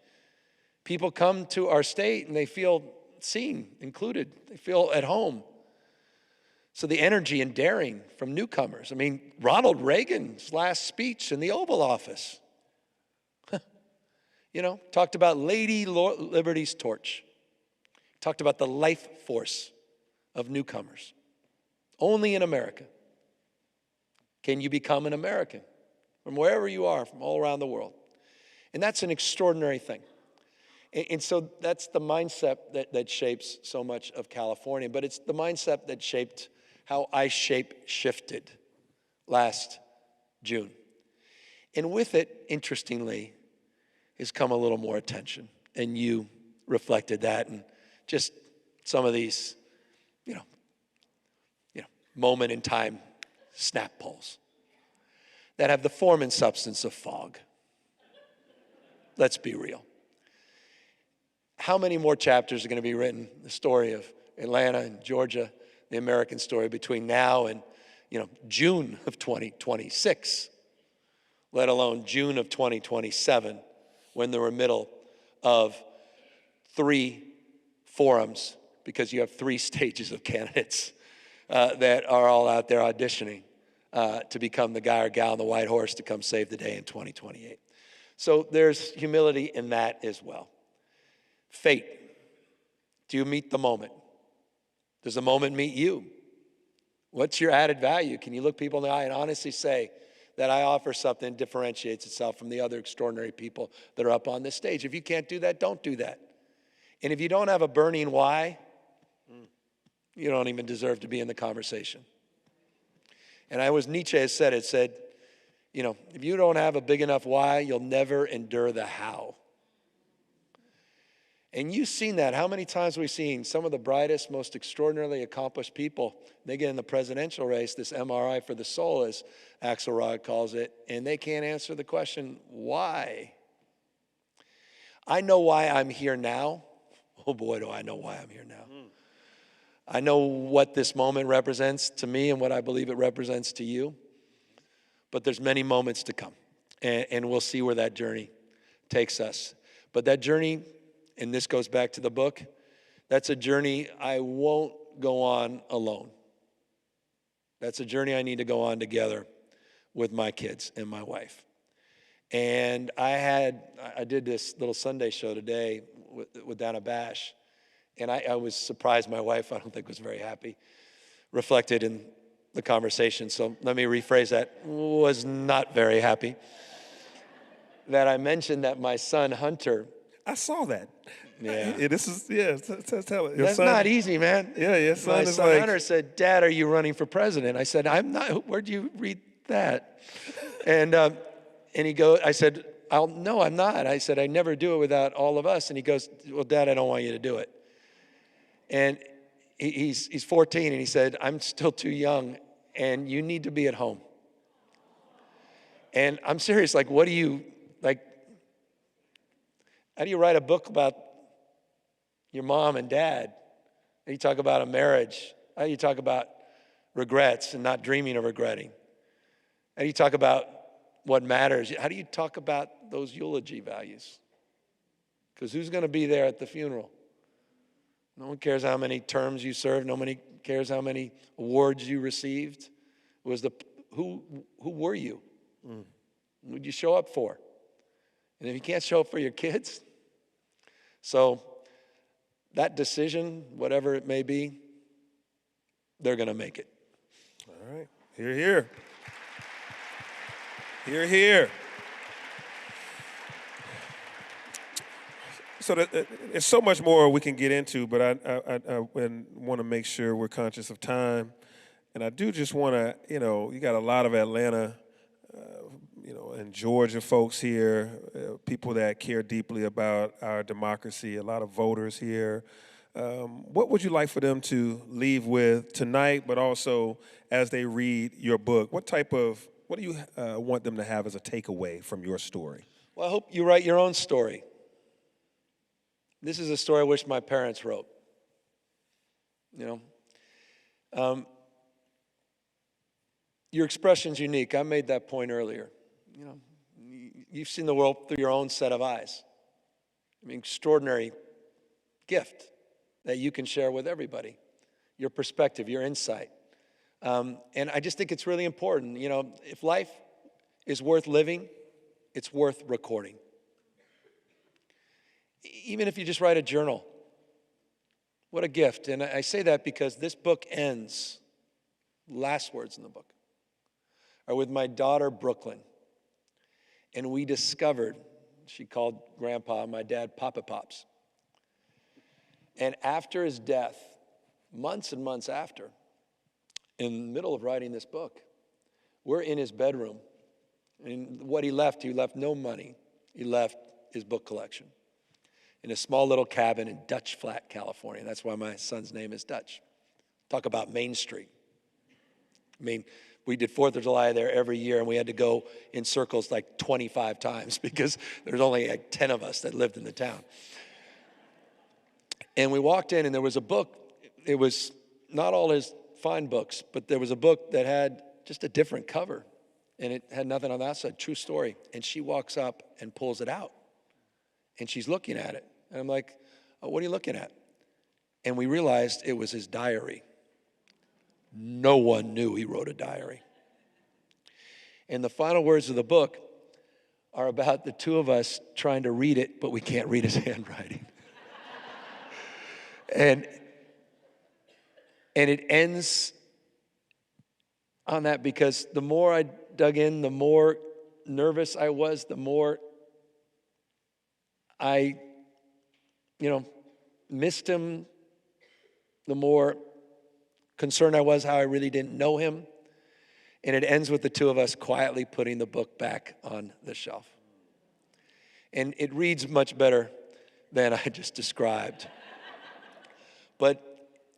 People come to our state and they feel seen, included. They feel at home. So the energy and daring from newcomers. I mean, Ronald Reagan's last speech in the Oval Office, you know, talked about Lady Liberty's torch. Talked about the life force of newcomers. Only in America can you become an American, from wherever you are, from all around the world. And that's an extraordinary thing. And so that's the mindset that shapes so much of California, but it's the mindset that shaped how I shifted last June. And with it, interestingly, has come a little more attention. And you reflected that, and just some of these, you know, moment in time snap polls that have the form and substance of fog. Let's be real. How many more chapters are going to be written? The story of Atlanta and Georgia, the American story, between now and, you know, June of 2026, let alone June of 2027, when they're in the middle of 3 forums, because you have 3 stages of candidates that are all out there auditioning to become the guy or gal on the white horse to come save the day in 2028. So there's humility in that as well. Fate. Do you meet the moment? Does the moment meet you? What's your added value? Can you look people in the eye and honestly say that I offer something that differentiates itself from the other extraordinary people that are up on this stage? If you can't do that, don't do that. And if you don't have a burning why, you don't even deserve to be in the conversation. And Nietzsche has said it, said, you know, if you don't have a big enough why, you'll never endure the how. And you've seen that. How many times have we seen some of the brightest, most extraordinarily accomplished people, they get in the presidential race, this MRI for the soul, as Axelrod calls it, and they can't answer the question, why? I know why I'm here now. Oh boy, do I know why I'm here now. I know what this moment represents to me and what I believe it represents to you. But there's many moments to come. And we'll see where that journey takes us. But that journey, and this goes back to the book, that's a journey I won't go on alone. That's a journey I need to go on together with my kids and my wife. And I did this little Sunday show today with Dana Bash, and I was surprised. My wife, I don't think, was very happy, reflected in the conversation. So let me rephrase that. Was not very happy that I mentioned that my son, Hunter. I saw that. Yeah. This is, tell it. Your That's son, not easy, man. Yeah, your son My is son like, Hunter said, "Dad, are you running for president?" I said, "I'm not." Where'd you read that? And I said, "No, I'm not." I said, "I never do it without all of us." And he goes, "Well, Dad, I don't want you to do it." And he's 14, and he said, "I'm still too young, and you need to be at home." And I'm serious. Like, what do you like? How do you write a book about your mom and dad? How do you talk about a marriage? How do you talk about regrets and not dreaming of regretting? How do you talk about what matters? How do you talk about those eulogy values? Because who's going to be there at the funeral? No one cares how many terms you served. No one cares how many awards you received. It was who were you? Who did you show up for? And if you can't show up for your kids, so that decision, whatever it may be, they're going to make it. all right, hear, hear. Hear, hear. So there's so much more we can get into, but I want to make sure we're conscious of time. And I do just want to, you got a lot of Atlanta, and Georgia folks here, people that care deeply about our democracy, a lot of voters here. What would you like for them to leave with tonight, but also as they read your book? What do you want them to have as a takeaway from your story? Well, I hope you write your own story. This is a story I wish my parents wrote. Your expression's unique. I made that point earlier. You've seen the world through your own set of eyes. Extraordinary gift that you can share with everybody. Your perspective, your insight. And I just think it's really important. If life is worth living, it's worth recording. Even if you just write a journal, what a gift. And I say that because this book ends, last words in the book, are with my daughter, Brooklyn. And we discovered, she called Grandpa, my dad, Papa Pops. And after his death, months and months after, in the middle of writing this book, we're in his bedroom. And what he left no money. He left his book collection in a small little cabin in Dutch Flat, California. That's why my son's name is Dutch. Talk about Main Street. We did 4th of July there every year, and we had to go in circles like 25 times because there's only like 10 of us that lived in the town. And we walked in, and there was a book. It was not all his fine books, but there was a book that had just a different cover, and it had nothing on that side, true story. And she walks up and pulls it out, and she's looking at it. And I'm like, "Oh, what are you looking at?" And we realized it was his diary. No one knew he wrote a diary. And the final words of the book are about the two of us trying to read it, but we can't read his handwriting. And it ends on that because the more I dug in, the more nervous I was, the more I, missed him, the more concerned I was how I really didn't know him. And it ends with the two of us quietly putting the book back on the shelf. And it reads much better than I just described. But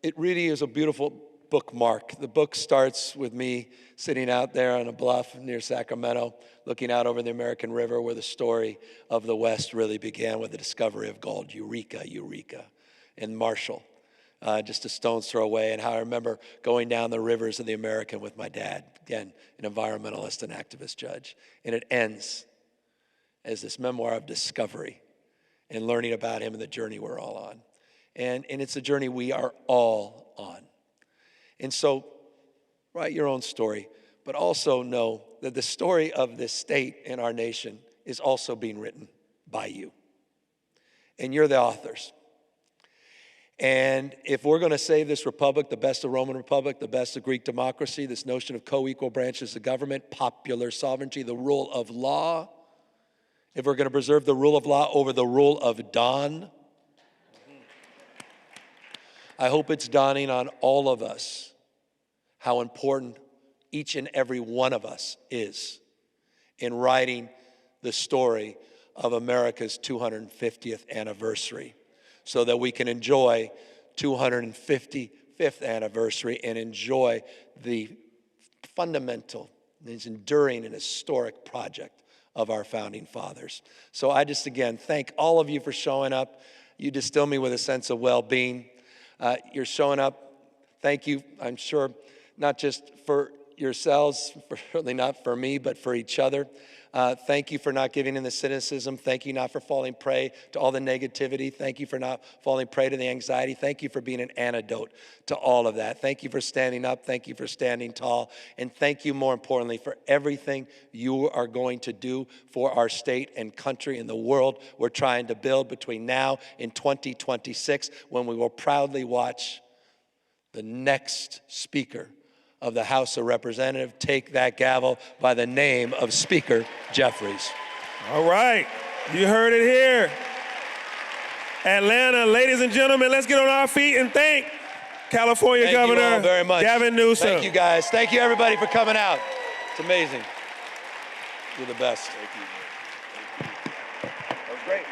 it really is a beautiful bookmark. The book starts with me sitting out there on a bluff near Sacramento, looking out over the American River, where the story of the West really began with the discovery of gold. Eureka, Eureka, in Marshall, just a stone's throw away, and how I remember going down the rivers of the American with my dad, again, an environmentalist and activist judge. And it ends as this memoir of discovery and learning about him and the journey we're all on. And it's a journey we are all on. And so write your own story, but also know that the story of this state and our nation is also being written by you. And you're the authors. And if we're going to save this republic, the best of Roman Republic, the best of Greek democracy, this notion of co-equal branches of government, popular sovereignty, the rule of law, if we're going to preserve the rule of law over the rule of Don, I hope it's dawning on all of us how important each and every one of us is in writing the story of America's 250th anniversary, so that we can enjoy 255th anniversary and enjoy the fundamental, this enduring and historic project of our founding fathers. So I just, again, thank all of you for showing up. You distill me with a sense of well-being. You're showing up. Thank you, I'm sure, not just for yourselves, certainly not for me, but for each other. Thank you for not giving in to cynicism. Thank you not for falling prey to all the negativity. Thank you for not falling prey to the anxiety. Thank you for being an antidote to all of that. Thank you for standing up. Thank you for standing tall. And thank you, more importantly, for everything you are going to do for our state and country and the world we're trying to build between now and 2026, when we will proudly watch the next speaker of the House of Representatives take that gavel by the name of Speaker Jeffries. All right, you heard it here. Atlanta, ladies and gentlemen, let's get on our feet and thank California Governor you all very much. Gavin Newsom. Thank you, guys. Thank you, everybody, for coming out. It's amazing. You're the best. Thank you. That was great.